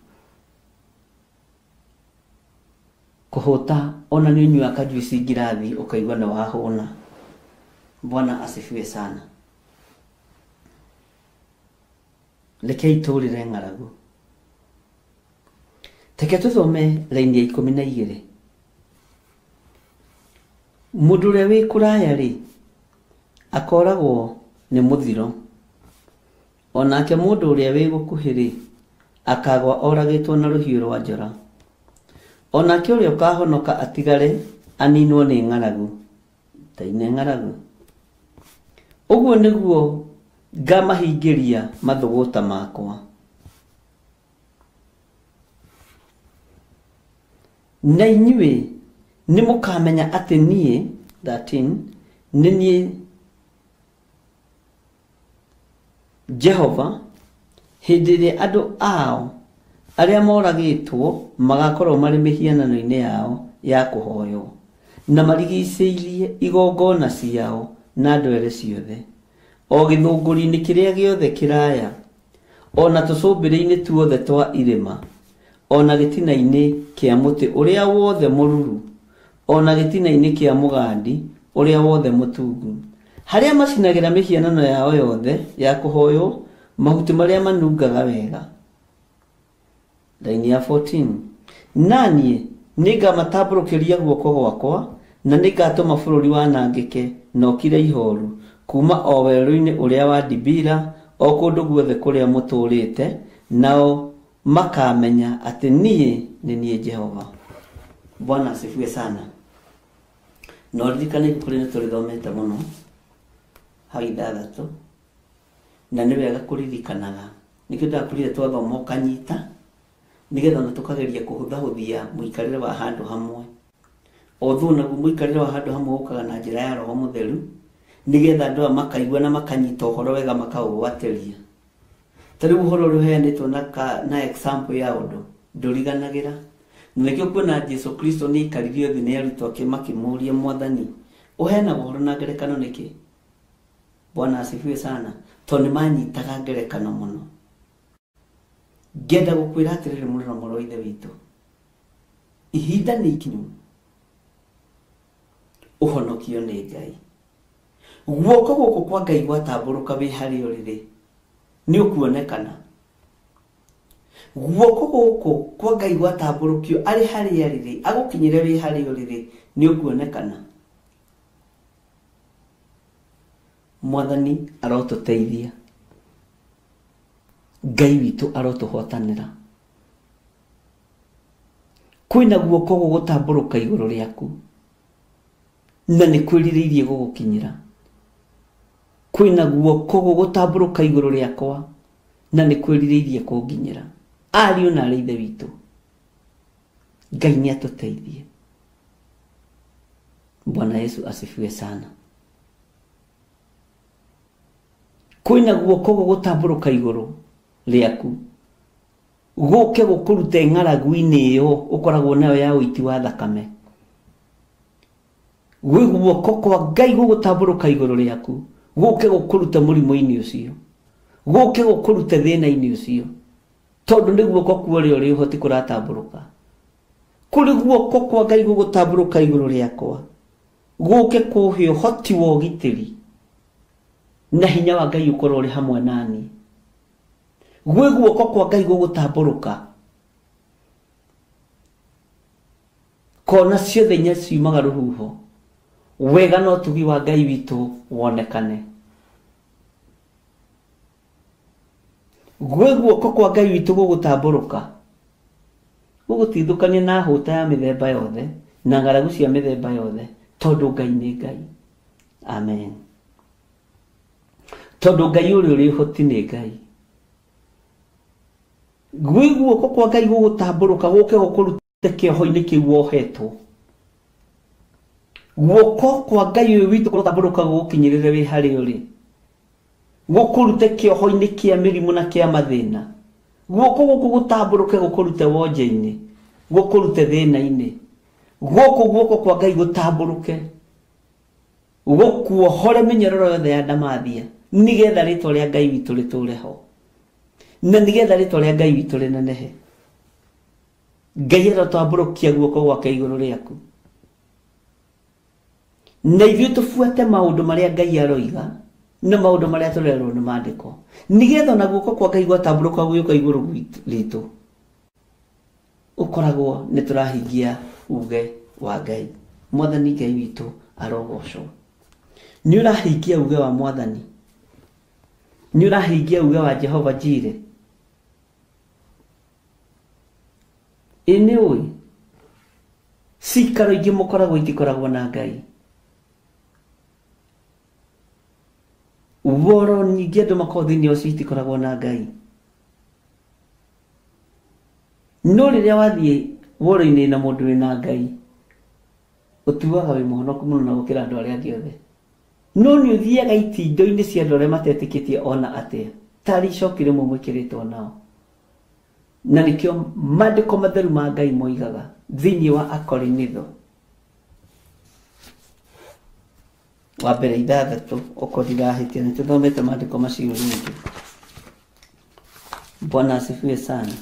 Kuhuta ona ni unyua kajuici ngirathi ukaigua na wahuna. Bwana asifiwe sana. Rekei turire ng'aragu. Teke tuthome laini ya 12. Mundu uria wi kuraya ri akoragwo ni muthiro, onake mundu uria wi gukuhi ri akagwa oragitwo na ruhiu rwa njora, onake uria ukahonoka atigare aninwo ni ng'aragu taine ng'aragu. Uguo niguo ngamahingiria mathuguta makwa, na inyuĩ ni mukamenya ati nie 13 ni nie Jehova hindi iria andu ao aria moragitwo magakorwo mari mihianano-ini yao ya kuhoywo na marigicĩirie igongona ciao na ndwere ciothe, o githunguri-ini kiria giothe kiraya, ona tucumbĩrĩ-inĩ tuothe twa irĩma, ona gĩtina-inĩ kĩa mũtĩ ũrĩa wothe mũruru, ona gĩtina-inĩ kĩa mũgandi ũrĩa wothe mũtungu, harĩa macinagĩra mĩhianano yao yothe ya kũhoywo mahuti marĩa manungaga wega. Laini ya 14. Naniĩ nĩngamatambũrũkĩria guoko gwakwa na nĩngatũma bũrũri wanangĩke na ũkire ihoru kuma o werũ-inĩ ũrĩa wa Dibila o kũndũ guothe kũrĩa mũtũrĩte, nao makamenya atĩ niĩ nĩ niĩ Jehova. Bwana asifiwe sana. No ririkane kuri nĩ tũrĩthomete mũno hau 6 na nĩ wega kũririkanaga nĩkĩo ndakwĩrire twathoma ũkanyita nigetha ona tukageria kuhuthahuthia muikarire wa handu hamwe. Otho naguo muikarire wa handu hamwe ukaga na njira ya Roho Mutheru nigetha andu makaigua na makanyita uhoro wega makaugwatiria. Tari uhoro ruheanitwo na example ya undu nduriganagira. Nikio kuona Jesu Kristo ni ikaririo thi ni arutwo ake makimuria Mwathani uheana uhoro na ngerekano niki. Bwana asifiwe sana. Toni manyitaga ngerekano muno. Ngenda gukwira atiriri muri na moro ithe witu, ihinda ni ikinyu uhonokio ni Ngai. Guoko guku kwa Ngai gwatamburuka wi hari uriri ni ukuonekana. Guoko guku kwa Ngai gwatamburukio ari hari ariri agukinyire wi hari uriri ni ukuonekana. Mwathani arotuteithia, Ngai witũ arotuhotanĩra. Kwĩna guoko gũgũtambũrũka igũrũ rĩaku, na nĩ kwĩrirĩirie gũgũkinyĩra. Kwĩna guoko gũgũtambũrũka igũrũ rĩakwa, na nĩ kwĩrirĩirie kũnginyĩra. Ariũ na aarĩ a Ithe witũ, Ngai nĩ atũteithie. Bwana Yesu asifiwe sana. Kwĩna guoko gũgũtambũrũka igũrũ rĩaku, gũke gũkũrute ng'aragu-inĩ ĩyo ũkoragwo nayo ya ũiti wa thakame. Gwĩ guoko kwa Ngai gũgũtambũrũka igũrũ rĩaku, gũke gũkũruta mũrimũ-inĩ ũcio, gũke gũkũruta thĩna-inĩ ũcio, tondũ nĩ guoko kwa ũrĩa ũrĩ ũhoti kũratambũrũka. Kũrĩ guoko kwa Ngai gũgũtambũrũka igũrũ rĩakwa, gũke kũhe ũhoti wa ũgitĩri, na hinya wa Ngai ũkorwo ũrĩ hamwe nani. Gwĩ guoko kwa Ngai gũgũtambũrũka, kona ciothe inya ciumaga rũhuho, wega na ũtugi wa Ngai witũ wonekane. Gwĩ guoko kwa Ngai witũ gũgũtambũrũka, gũgũtindũkania na hũta ya mĩthemba yothe na ng'aragu cia mĩthemba yothe, tondũ Ngai nĩ Ngai. Amen. Tondũ Ngai ũrĩa ũrĩ ũhoti nĩ Ngai. Gwĩ guoko kwa Ngai gũgũtambũrũka, gũke gũkũrute kĩoho-inĩ kĩu wohetwo. Guoko kwa Ngai ũyũ witũ gũtambũrũka gũgũkinyĩrĩre wĩ harĩa ũrĩ, gũkũrute kĩoho-inĩ kĩa mĩrimũ na kĩa mathĩna. Guoko gũkũ gũtambũrũke gũkũrute wonje-inĩ, gũkũrute thĩna-inĩ. Gũkũ guoko kwa Ngai gũtambũrũke gũkuohore mĩnyororo yothe ya ndamathia, nĩgetha rĩtwa rĩa Ngai witũ rĩtũre ho, na nĩgetha rĩtwa rĩa Ngai witũ rĩnenehe. Ngai arotambũrũkia guoko gwake igũrũ rĩaku, na ithuĩ tũbuate maũndũ marĩa Ngai aroiga na maũndũ marĩa tũrerwo nĩ maandĩko, nĩgetha ona guoko kwa Ngai gwatambũrũka gũgĩũka igũrũ ritũ, ũkoragwo nĩ tũrahingia uge wa Ngai. Mwathani Ngai witũ arogocwo. Nĩ ũrahingia uge wa Mwathani, nĩ ũrahingia uge wa Jehova Jireh. Nĩ ũĩ cikaro ingĩ mũkoragwo itikoragwo na Ngai. Woro nyingĩ andũ makoragwo thĩinĩ wa itikoragwo na Ngai. No rĩrĩa wathiĩ woro-inĩ na mũndũ wĩna Ngai, ũtuaga wĩ mũhonoku mũno na gũkĩra andũ arĩa angĩ othe. No nĩ ũthiaga itindo-inĩ cia andũ arĩa matetĩkĩtie ona atĩa, tarĩ icoki rĩmwe mwĩkĩrĩtwo nao. Na nĩkĩo maandĩko matheru ma Ngai moigaga thĩinĩ wa Akorinitho wa mbere 6, okorwo ndirahĩtia, nĩ tũthomete maandĩko macio rĩngĩ. Bwana asifiwe sana.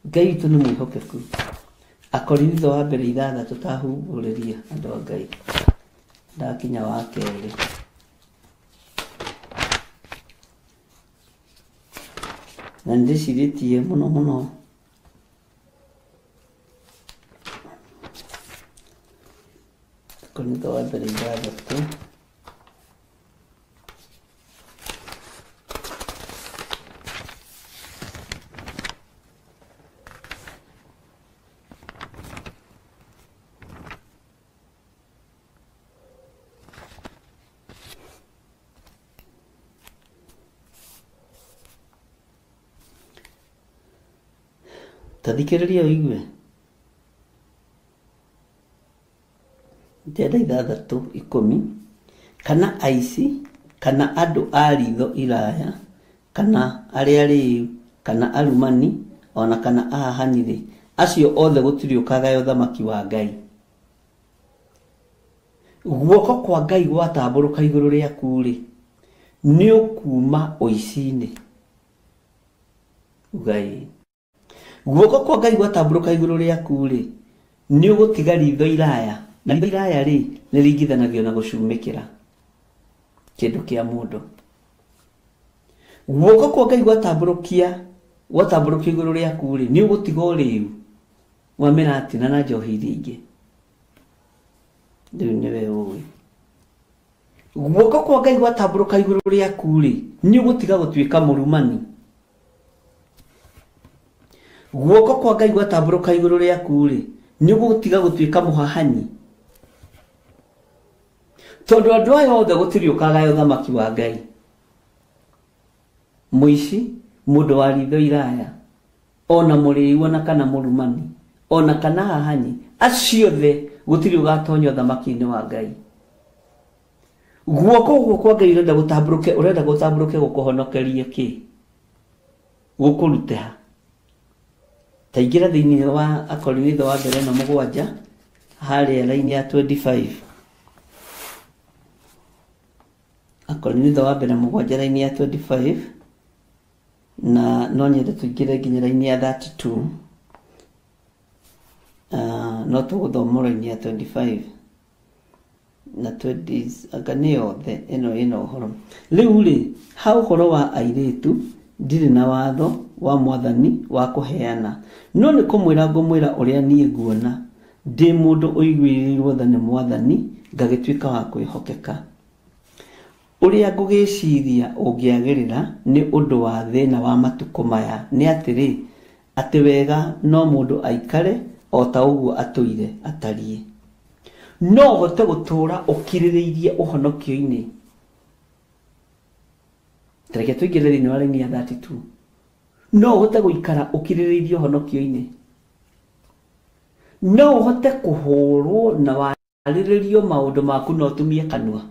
Ngai witũ nĩ mwĩhokeku. Akorinitho wa mbere 6 tũtahũrĩria andũ a Ngai, ndakinya wa 2. Na ndĩcirĩtie mũno mũno Akorinitho wa mbere 6 tathikĩrĩria ũigue. Ndenda 6:10, kana aici, kana andũ a ritho iraya, kana arĩa arĩu, kana arumani, ona kana ahahanire, acio othe gũtirĩ ũkagaya ũthamaki wa Ngai. Guoko kwa Ngai gwatambũrũka igũrũ rĩaku-rĩ, nĩ ũkuuma ũici-inĩ. Ngai. Guoko kwa Ngai gwatambũrũka igũrũ rĩaku-rĩ, nĩ ũgũtiga ritho iraya. Na ritho iraya-rĩ, nĩ ringithanagio na gũcumĩkĩra kĩndũ kĩa mũndũ. Guoko kwa Ngai gwatambũrũkia igũrũ rĩaku-rĩ, nĩ ũgũtiga ũrĩu wa mĩratina na njohi iria ingĩ. Rĩu nĩwe ũĩ. guoko kwa Ngai gwatambũrũka igũrũ rĩaku rĩ nĩ ũgũtiga gũtuĩka mũrumani. Guoko kwa Ngai gwatambũrũka igũrũ rĩaku rĩ nĩ ũgũtiga gũtuĩka mũhahanyi. Tondũ andũ aya othe gũtirĩ ũkagaya ũthamaki wa Ngai. Mũici, mũndũ wa ritho iraya, ona mũrĩu ona kana mũrumani, ona kana hahanyi, acio othe gũtirĩ ũgatonya ũthamaki-inĩ wa Ngai. Guoko kwa Ngai ũrenda gũtambũrũke gũkũhonokerie kĩ? Gũkũrute ha? Ta ingĩra thĩinĩ wa Akorinitho wa mbere na 7 harĩa raini ya 25. Akorinitho wa mbere 7 raini ya 25 na no nyende tũingĩre nginya raini ya 32. No tũgũthoma raini ya 25 na 20 anga nĩ yothe ĩno ũhoro. Rĩu rĩ ha ũhoro wa airĩtu ndirĩ na watho wa Mwathani wa kũheana, no nĩ kũmwĩra ngũmwĩra ũrĩa niĩ nguona ndĩ mũndũ ũiguĩrĩirwo tha nĩ Mwathani ngagĩtuĩka wa kwĩhokeka. Ũrĩa ngũgĩciria ũngĩagĩrĩra nĩ ũndũ wa thĩna wa matukũ maya nĩ atĩrĩ, atĩ wega no mũndũ aikare o ta ũguo atũire atariĩ. No ũhote gũtũũra ũkirĩrĩirie ũhonokio-inĩ. Tareke tũingĩre thĩinĩ wa raini ya 32. No ũhote gũikara ũkirĩrĩirie ũhonokio-inĩ. No ũhote kũhũrwo na warĩrĩrio maũndũ maku na ũtumie kanua.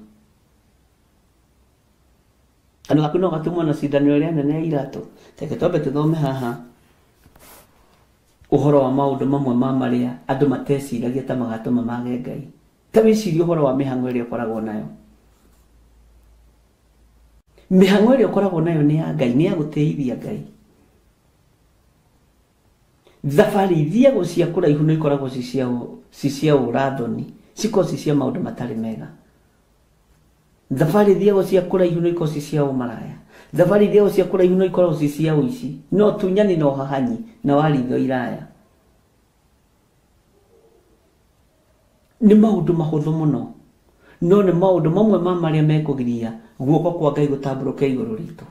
Kanua gaku no gatumwo na cindano ĩrĩa nene ya iratũ. Tareke twambe tũthome haha ũhoro wa maũndũ mamwe ma marĩa andũ mateciragia ta magatũma mage Ngai. Ta wĩcirie ũhoro wa mĩhang'o ĩrĩa ũkoragwo nayo. Mĩhang'o ĩrĩa ũkoragwo nayo nĩ ya Ngai, nĩ ya gũtĩithia Ngai. Thabarĩ iria cia kũraihu no ikoragwo ci cia ũrathoni, cikoragwo ci cia maũndũ matarĩ mega. Thabarĩ iria cia kũraihu no ikoragwo ci cia ũmaraya. Thabarĩ iria cia kũraihu no ikoragwo ci cia ũici, no tunyani na ũhahanyi na waritho iraya. Nĩ maũndũ mahũthũ mũno, no nĩ maũndũ mamwe ma marĩa mekũgiria guoko kwa Ngai gũtambũrũka igũrũ ritũ.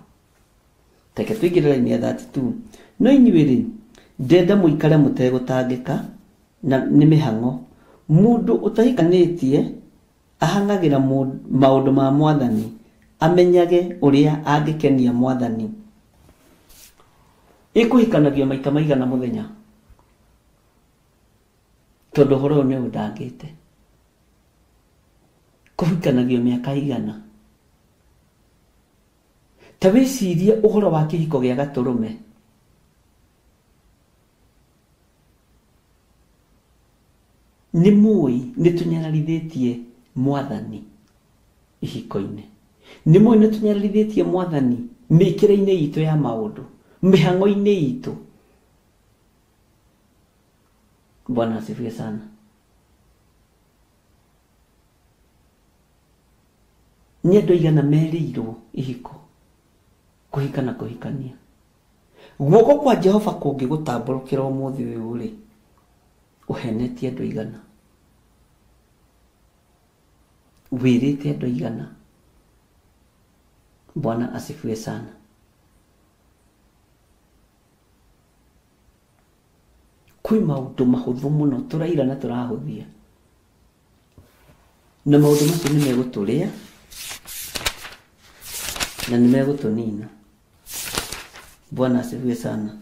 Reke tũingĩre raini ya 32. No inyuĩ rĩ ndenda mũikare mũtegũtangĩka na nĩ mĩhang'o. Mũndũ ũtahikanĩtie ahang'agĩra maũndũ ma Mwathani, amenyage ũrĩa angĩkenia Mwathani. Ĩkũhikanagio maita maigana mũthenya? Tondũ ũhoro ũyũ nĩ ũndangĩte. Kũhikanagio mĩaka igana? Ta wĩcirie ũhoro wa kĩhiko gĩa gatũrũme. Nĩ mũĩ nĩ tũnyararithĩtie Mwathani ihiko-inĩ. Nĩ mũĩ nĩ tũnyararithĩtie Mwathani mĩkĩre-inĩ itũ ya maũndũ, mĩhang'o-inĩ itũ. Bwana asifiwe sana. Nĩ andũ aigana merĩirwo ihiko, kũhika na kũhikania. Guoko kwa Jehova kũngĩgũtambũrũkĩra ũmũthĩ ũyũ rĩ, ũhenetie andũ aigana? Wĩrĩte andũ aigana? Bwana asifiwe sana. Kwĩ maũndũ mahũthũ mũno tũraira na tũrahũthia, na maũndũ macio nĩ megũtũrĩa na nĩ megũtũnina. Bwana asifiwe sana.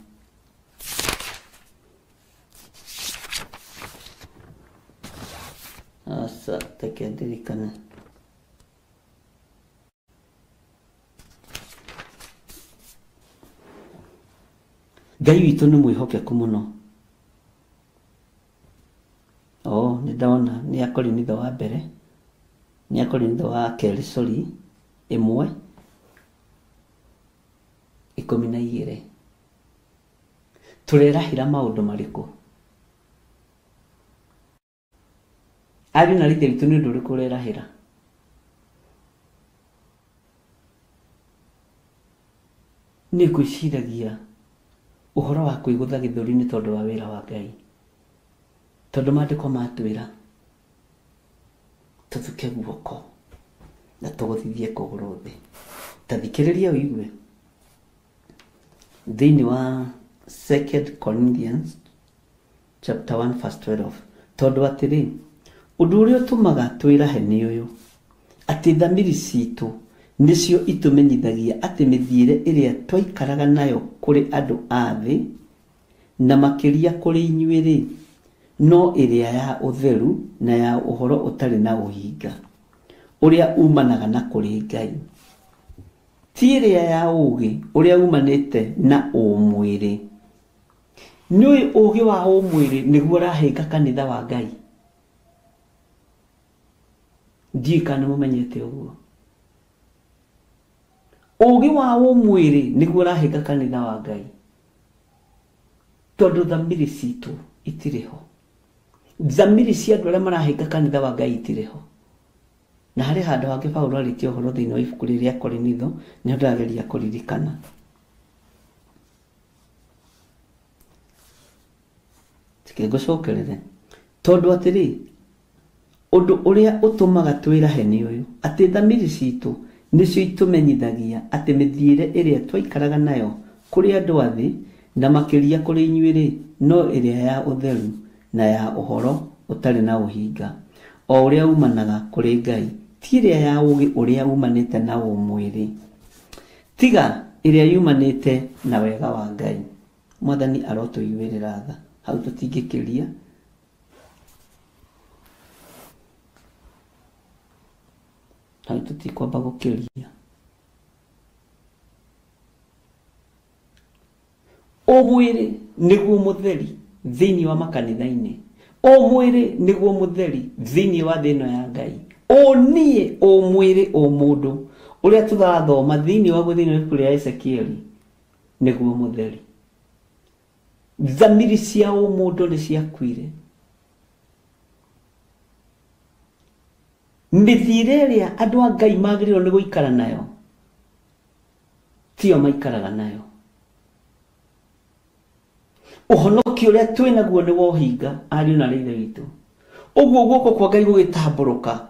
Asa take ndirikana. Ngai witũ nĩ mwĩhokeku mũno. Nĩ ndona nĩ Akorinitho wa mbere, nĩ Akorinitho wa kerĩ, 1:12. Tũrerahĩra maũndũ marĩkũ? Ariũ na ithe witũ nĩ ũndũ ũrĩkũ ũrerahĩra? Nĩ ngwĩciragia ũhoro wa kwĩgũtha gĩthũri nĩ tondũ wa wĩra wa Ngai. Tondũ maandĩko matwĩra tũthuke guoko na tũgũthithie kũgũrũ thĩ. Ta thikĩrĩria ũigue thĩinĩ wa 2 Corinthians chapter 1 verse 12, tondũ atĩrĩ, ũndũ ũrĩa ũtũmaga twĩrahe nĩ ũyũ, atĩ thamiri citũ nĩcio itũmenyithagia atĩ mĩthiĩre ĩrĩa twaikaraga nayo kũrĩ andũ a thĩ, na makĩria kũrĩ inyuĩ-rĩ, no ĩrĩa ya ũtheru na ya ũhoro ũtarĩ na ũhinga, ũrĩa umanaga na kũrĩ Ngai. Ti ĩrĩa ya ũũgĩ ũrĩa umanĩte na ũmwĩrĩ. Nĩũĩ ũũgĩ wa ũmwĩrĩ nĩguo ũrahĩnga kanitha wa Ngai? Ndiũĩ kana mũmenyete ũguo. Ũũgĩ wa ũmwĩrĩ nĩguo ũrahĩnga kanitha wa Ngai, tondũ thamiri citũ itirĩ ho. Thamiri cia andũ arĩa marahĩnga kanitha wa Ngai itirĩ ho. Na harĩ handũ hangĩ Paulo arĩtie ũhoro thĩinĩ wa ibuku rĩrĩa Korinitho, nĩ ndĩrageria kũririkana. Ngũcokerere, tondũ atĩrĩ, ũndũ ũrĩa ũtũmaga twĩrahe nĩ ũyũ, atĩ thamiri citũ nĩcio itũmenyithagia atĩ mĩthiĩre ĩrĩa twaikaraga nayo kũrĩ andũ a thĩ, na makĩria kũrĩ inyuĩ-rĩ, no ĩrĩa ya ũtheru na ya ũhoro ũtarĩ na ũhinga, o ũrĩa umanaga kũrĩ Ngai, ti ĩrĩa ya ũũgĩ ũrĩa umanĩte na ũmwĩrĩ, tiga ĩrĩa yumanĩte na wega wa Ngai. Mwathani arotũiguĩrĩra tha, hau tũtingĩkĩria. Hau tũtikwamba gũkĩria. Ũmwĩrĩ nĩguo mũtheri thĩinĩ wa makanitha-inĩ. Ũmwĩrĩ nĩguo mũtheri thĩinĩ wa thĩ ĩno ya Ngai. Ũniĩ ũmwĩrĩ ũmũndũ ũrĩa tũrathoma thĩinĩ wa ibuku rĩa Ezekieli nĩguo mũtheri. Thamiri cia ũmũndũ nĩ ciakuire. Mĩthiĩre ĩrĩa andũ a Ngai magĩrĩirwo nĩ gũikara nayo, tiyo maikaraga nayo. Ũhonokio ũrĩa twĩ naguo nĩ wa ũhinga, ariũ na aithe witũ. Ũguo guoko kwa Ngai gũgĩtambũrũka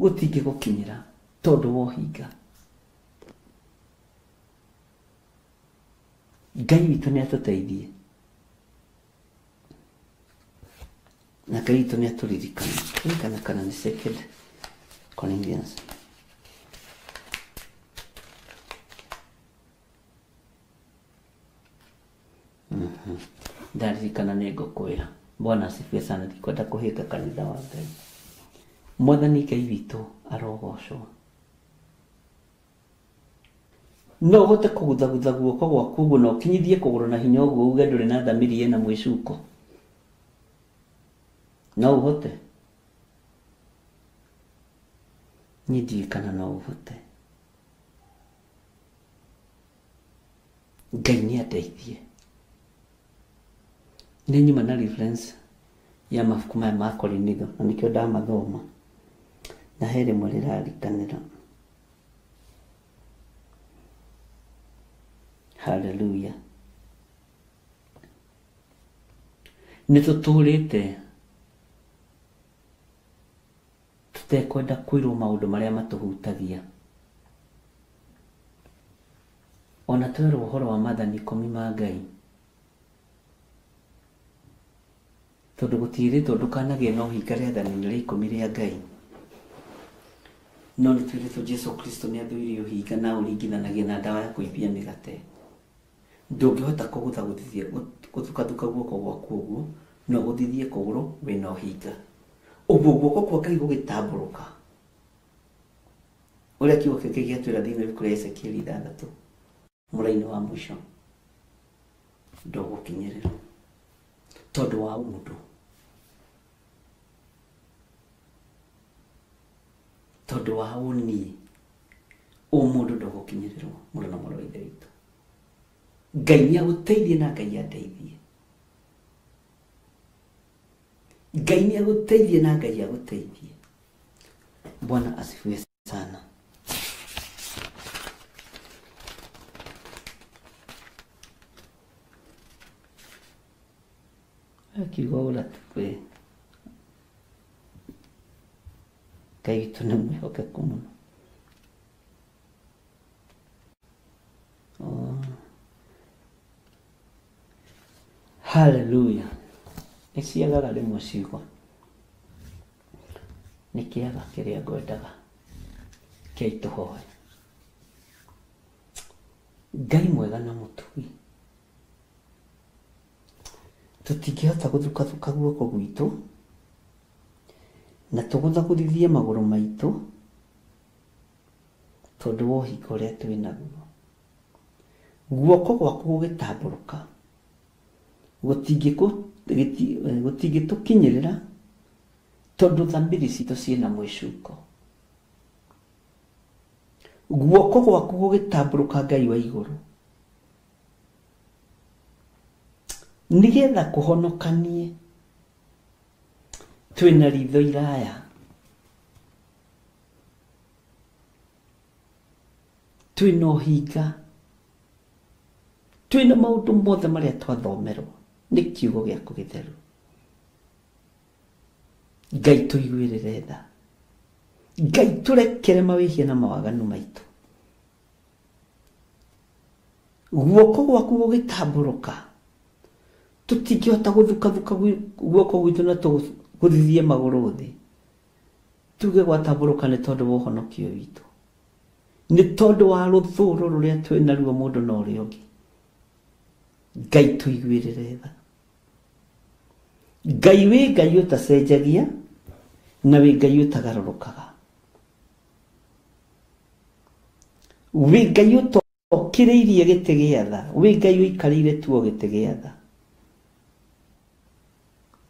gũtingĩgũkinyĩra tondũ wa ũhinga. Ngai witũ nĩ atũteithie, na Ngai witũ nĩ atũririkana. Kana nĩ 2 Corinthians. Ndaririkana nĩ ngũkwĩra. Bwana asifiwe sana. Ndikwenda kũhĩnga kanitha wa Ngai. Mwathani Ngai witũ arogocwo. No ũhote kũguthagutha guoko gwaku ũguo na ũkinyithie kũgũrũ na hinya ũguo uge ndũrĩ na thamiri ĩna mwĩcuko? No ũhote? Niĩ ndiũĩ kana no ũhote. Ngai nĩ andeithie. Nĩ nyuma na reference ya mabuku maya ma Korinitho, na nĩkĩo ndamathoma, na he rĩmwe rĩrarikanĩra. Hallelujah. Nĩ tũtũrĩte tũtekwenda kwĩrwo maũndũ marĩa matũhutagia. Ona twerwo ũhoro wa Maathani 10 ma Ngai, tondũ gũtiĩrĩtwo ndũkanagĩe na ũhinga rĩathani-inĩ rĩa 10 rĩa Ngai. No nĩ twĩrĩtwo Jesũ Kristo nĩ athũire ũhinga na ũringithanagia na ndawa ya kũimbia mĩgate. Ndũngĩhota gũthukathuka guoko gwaku ũguo, no gũthithie kũgũrũ wĩna ũhinga. Ũguo guoko kwa Ngai gũgĩtambũrũka, ũrĩa kiugo gĩkĩ gĩatwĩra thĩinĩ wa ibuku rĩa Ezekieli 6 mũraini wa mũico, ndũgũkinyĩrĩrwo tondũ wa mũndũ, tondũ wa ũniĩ mũndũ ndũgũkinyĩrĩrwo. Mũndũ na mũrũ wa ithe witũ, Ngai nĩ agũteithie na Ngai andeithie. Ngai nĩ agũteithie na Ngai agũteithie. Bwana asifiwe sana. Akiuga ũra tukwe Ngai witũ nĩ mwĩhokeku mũno. Haleluya. Nĩciagaga rĩmwe ciugo. Nĩkĩaga kĩrĩa ngwendaga kĩa itũhoe. Ngai mwega na mũtugi. Tũtingĩhota gũthukathuka guoko gwitũ na tũgũthagũthithie magũrũ maitũ tondũ wa ũhinga ũrĩa twĩ naguo. Guoko gwaku gũgĩtambũrũka gũtingĩtũkinyĩrĩra tondũ thamiri citũ ciĩna mwĩcuko. Guoko gwaku gũgĩtambũrũka Ngai wa igũrũ nĩgetha kũhonokanie twĩna ritho iraya, twĩna ũhinga, twĩna maũndũ mothe marĩa twathomerwo nĩ kiugo gĩaku gĩtheru. Ngai tũiguĩrĩre tha, Ngai tũrekere mawĩhia na mawaganu maitũ. Guoko gwaku gũgĩtambũrũka tũtingĩhota gũthukathuka guoko gwitũ na tũgũthithie magũrũ thĩ. Tuge gwatambũrũka nĩ tondũ wa ũhonokio witũ, nĩ tondũ wa rũthũũro rũrĩa twĩ naruo mũndũ na ũrĩa ũngĩ. Ngai tũiguĩrĩre tha. Ngai wĩ Ngai ũtacenjagia na wĩ Ngai ũtagarũrũkaga. Wĩ Ngai ũtokĩrĩirie gĩtĩ gĩa tha, wĩ Ngai ũikarĩire tuo gĩtĩ gĩa tha.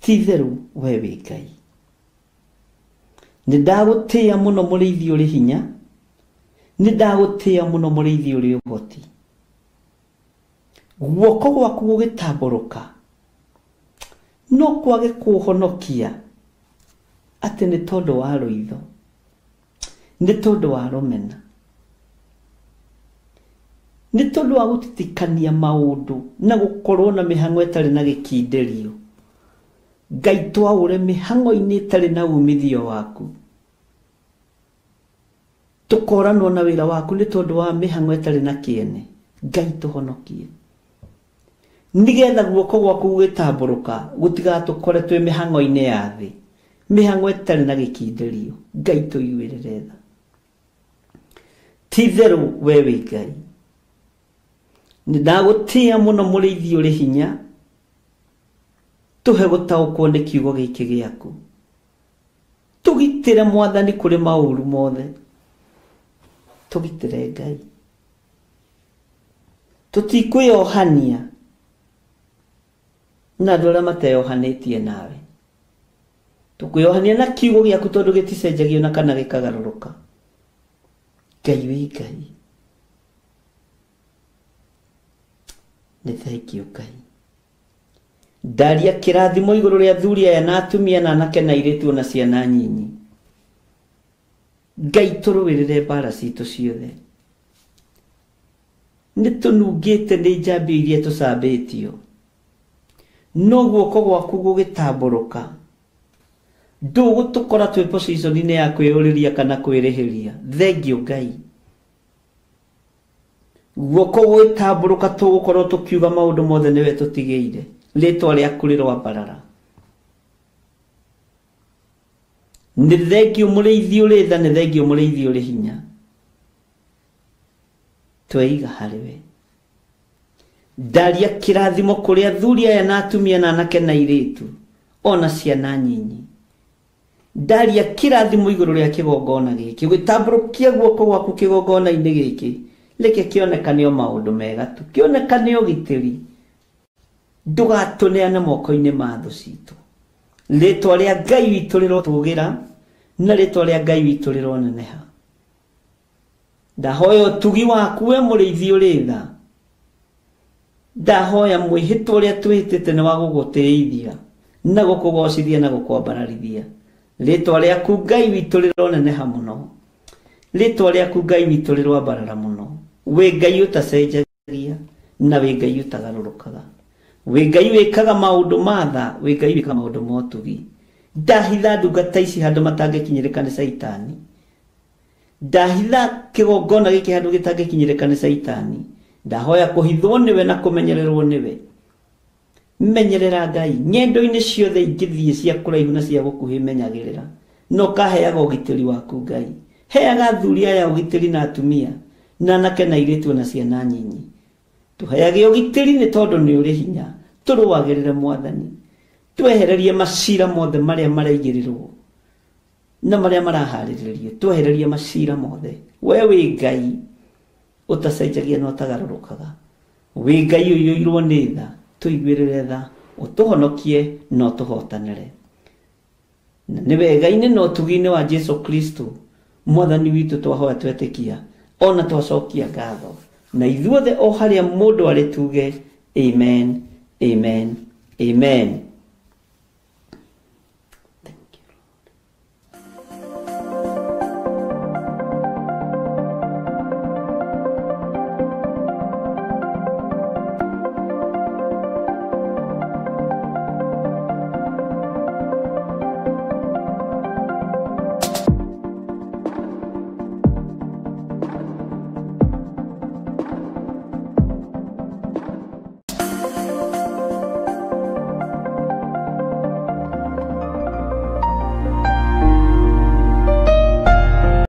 Ti-itherũ we wĩ Ngai. Nĩndagũtĩĩa mũno mũrĩithi ũrĩ hinya, nĩndagũtĩĩa mũno mũrĩithi ũrĩ ũhoti. Guoko gwaku gũgĩtambũrũka no kwage kũhonokia atĩ nĩ tondũ wa rũitho, nĩ tondũ wa rũmena, nĩ tondũ wa gũtitikania maũndũ na gũkorwo na mĩhang'o ĩtarĩ na gĩkindĩrio. Ngai twaũre mĩhang'o-inĩ ĩtarĩ na umithio waku, tũkoranwo na wĩra waku nĩ tondũ wa mĩhang'o ĩtarĩ na kĩene. Ngai tũhonokie nĩgetha guoko gwaku gũgĩtambũrũka gũtigatũkore twĩ mĩhang'o-inĩ ya thĩ, mĩhang'o ĩtarĩ na gĩkindĩrio. Ngai tũiguĩrĩre tha. Ti-itherũ we wĩ Ngai. Nĩndagũtĩĩa mũno mũrĩithi ũrĩ hinya, tũhe gũtaũkwo nĩ kiugo gĩkĩ gĩaku. Tũgitĩre Mwathani kũrĩ maũru mothe. Tũgitĩre Ngai. Tũtikwĩyohania na andũ arĩa mateyohanĩtie nawe. Tũkwĩyohania na kiugo gĩaku tondũ gĩticenjagio na kana gĩkagarũrũka. Ngai wĩ Ngai. Nĩ thengio Ngai. Ndaria kĩrathimo igũrũ rĩa athuri aya na atumia na anake na airĩtu na ciana nyinyi. Ngai tũrũĩrĩre mbara citũ ciothe. Nĩtũnungĩte nĩ njambio iria tũcambĩtio, no guoko gwaku gũgĩtambũrũka ndũgũtũkora twĩ position-inĩ ya kwĩyũrĩria kana kwĩrĩhĩria. Thengio Ngai. Guoko gũgĩtambũrũka tũgũkorwo tũkiuga maũndũ mothe nĩwe tũtigĩire. Rĩtwa rĩaku rĩroambarara. Nĩ thengio mũrĩithi ũrĩ tha, nĩ thengio mũrĩithi ũrĩ hinya. Tweiga harĩwe. Ndaria kĩrathimo kũrĩ athuri aya na atumia na anake na airĩtu ona ciana nyinyi. Ndaria kĩrathimo igũrũ rĩa kĩgongona gĩkĩ, gĩtambũrũkia guoko gwaku kĩgongona-inĩ gĩkĩ, reke kĩonekane o maũndũ mega tu, kĩonekane o gitĩri. Ndũgatũneane moko-inĩ ma thũ citũ. Rĩtwa rĩa Ngai witũ rĩrotũgĩra na rĩtwa rĩa Ngai witũ rĩroneneha. Ndahoya ũtugi waku we mũrĩithi ũrĩ tha. Ndahoya mwĩhĩtwa ũrĩa twĩhĩtĩte nĩ wa gũgũtĩithia na gũkũgocithia na gũkwambararithia. Rĩtwa rĩaku Ngai witũ rĩroneneha mũno. Rĩtwa rĩaku Ngai witũ rĩroambarara mũno. Wĩ Ngai ũtacenjagia na wĩ Ngai ũtagarũrũkaga. Wĩ Ngai wĩkaga maũndũ ma tha, wĩ Ngai wĩkaga maũndũ ma ũtugi. Ndahitha ndungata ici handũ matangĩkinyĩrĩka nĩ Saitani. Ndahitha kĩgongona gĩkĩ handũ gĩtangĩkinyĩrĩka nĩ Saitani. Ndahoya kũhithwo nĩwe na kũmenyererwo nĩwe. menyerera Ngai nyendo-inĩ ciothe ingĩthiĩ cia kũraihu na cia gũkuhĩ menyagĩrĩra no kaheaga ũgitĩri waku Ngai heaga athuri aya ũgitĩri na atumia na anake na airĩtu na ciana nyinyi tũheage ũgitĩri nĩ tondũ nĩ ũrĩ hinya tũrũagĩrĩre Mwathani twehererie macira mothe marĩa maraigĩrĩrwo na marĩa maraharĩrĩrio twehererie macira mothe we wĩ Ngai ũtacenjagia na ũtagarũrũkaga wĩ Ngai ũiyũirwo nĩ tha tũiguĩrĩre tha ũtũhonokie na ũtũhotanĩre na nĩ wega-inĩ na ũtugi-inĩ wa Jesu Kristo Mwathani witũ twahoya twetĩkia ona twacokia ngatho na ithuothe o harĩa mũndũ arĩ tuge amen amen amen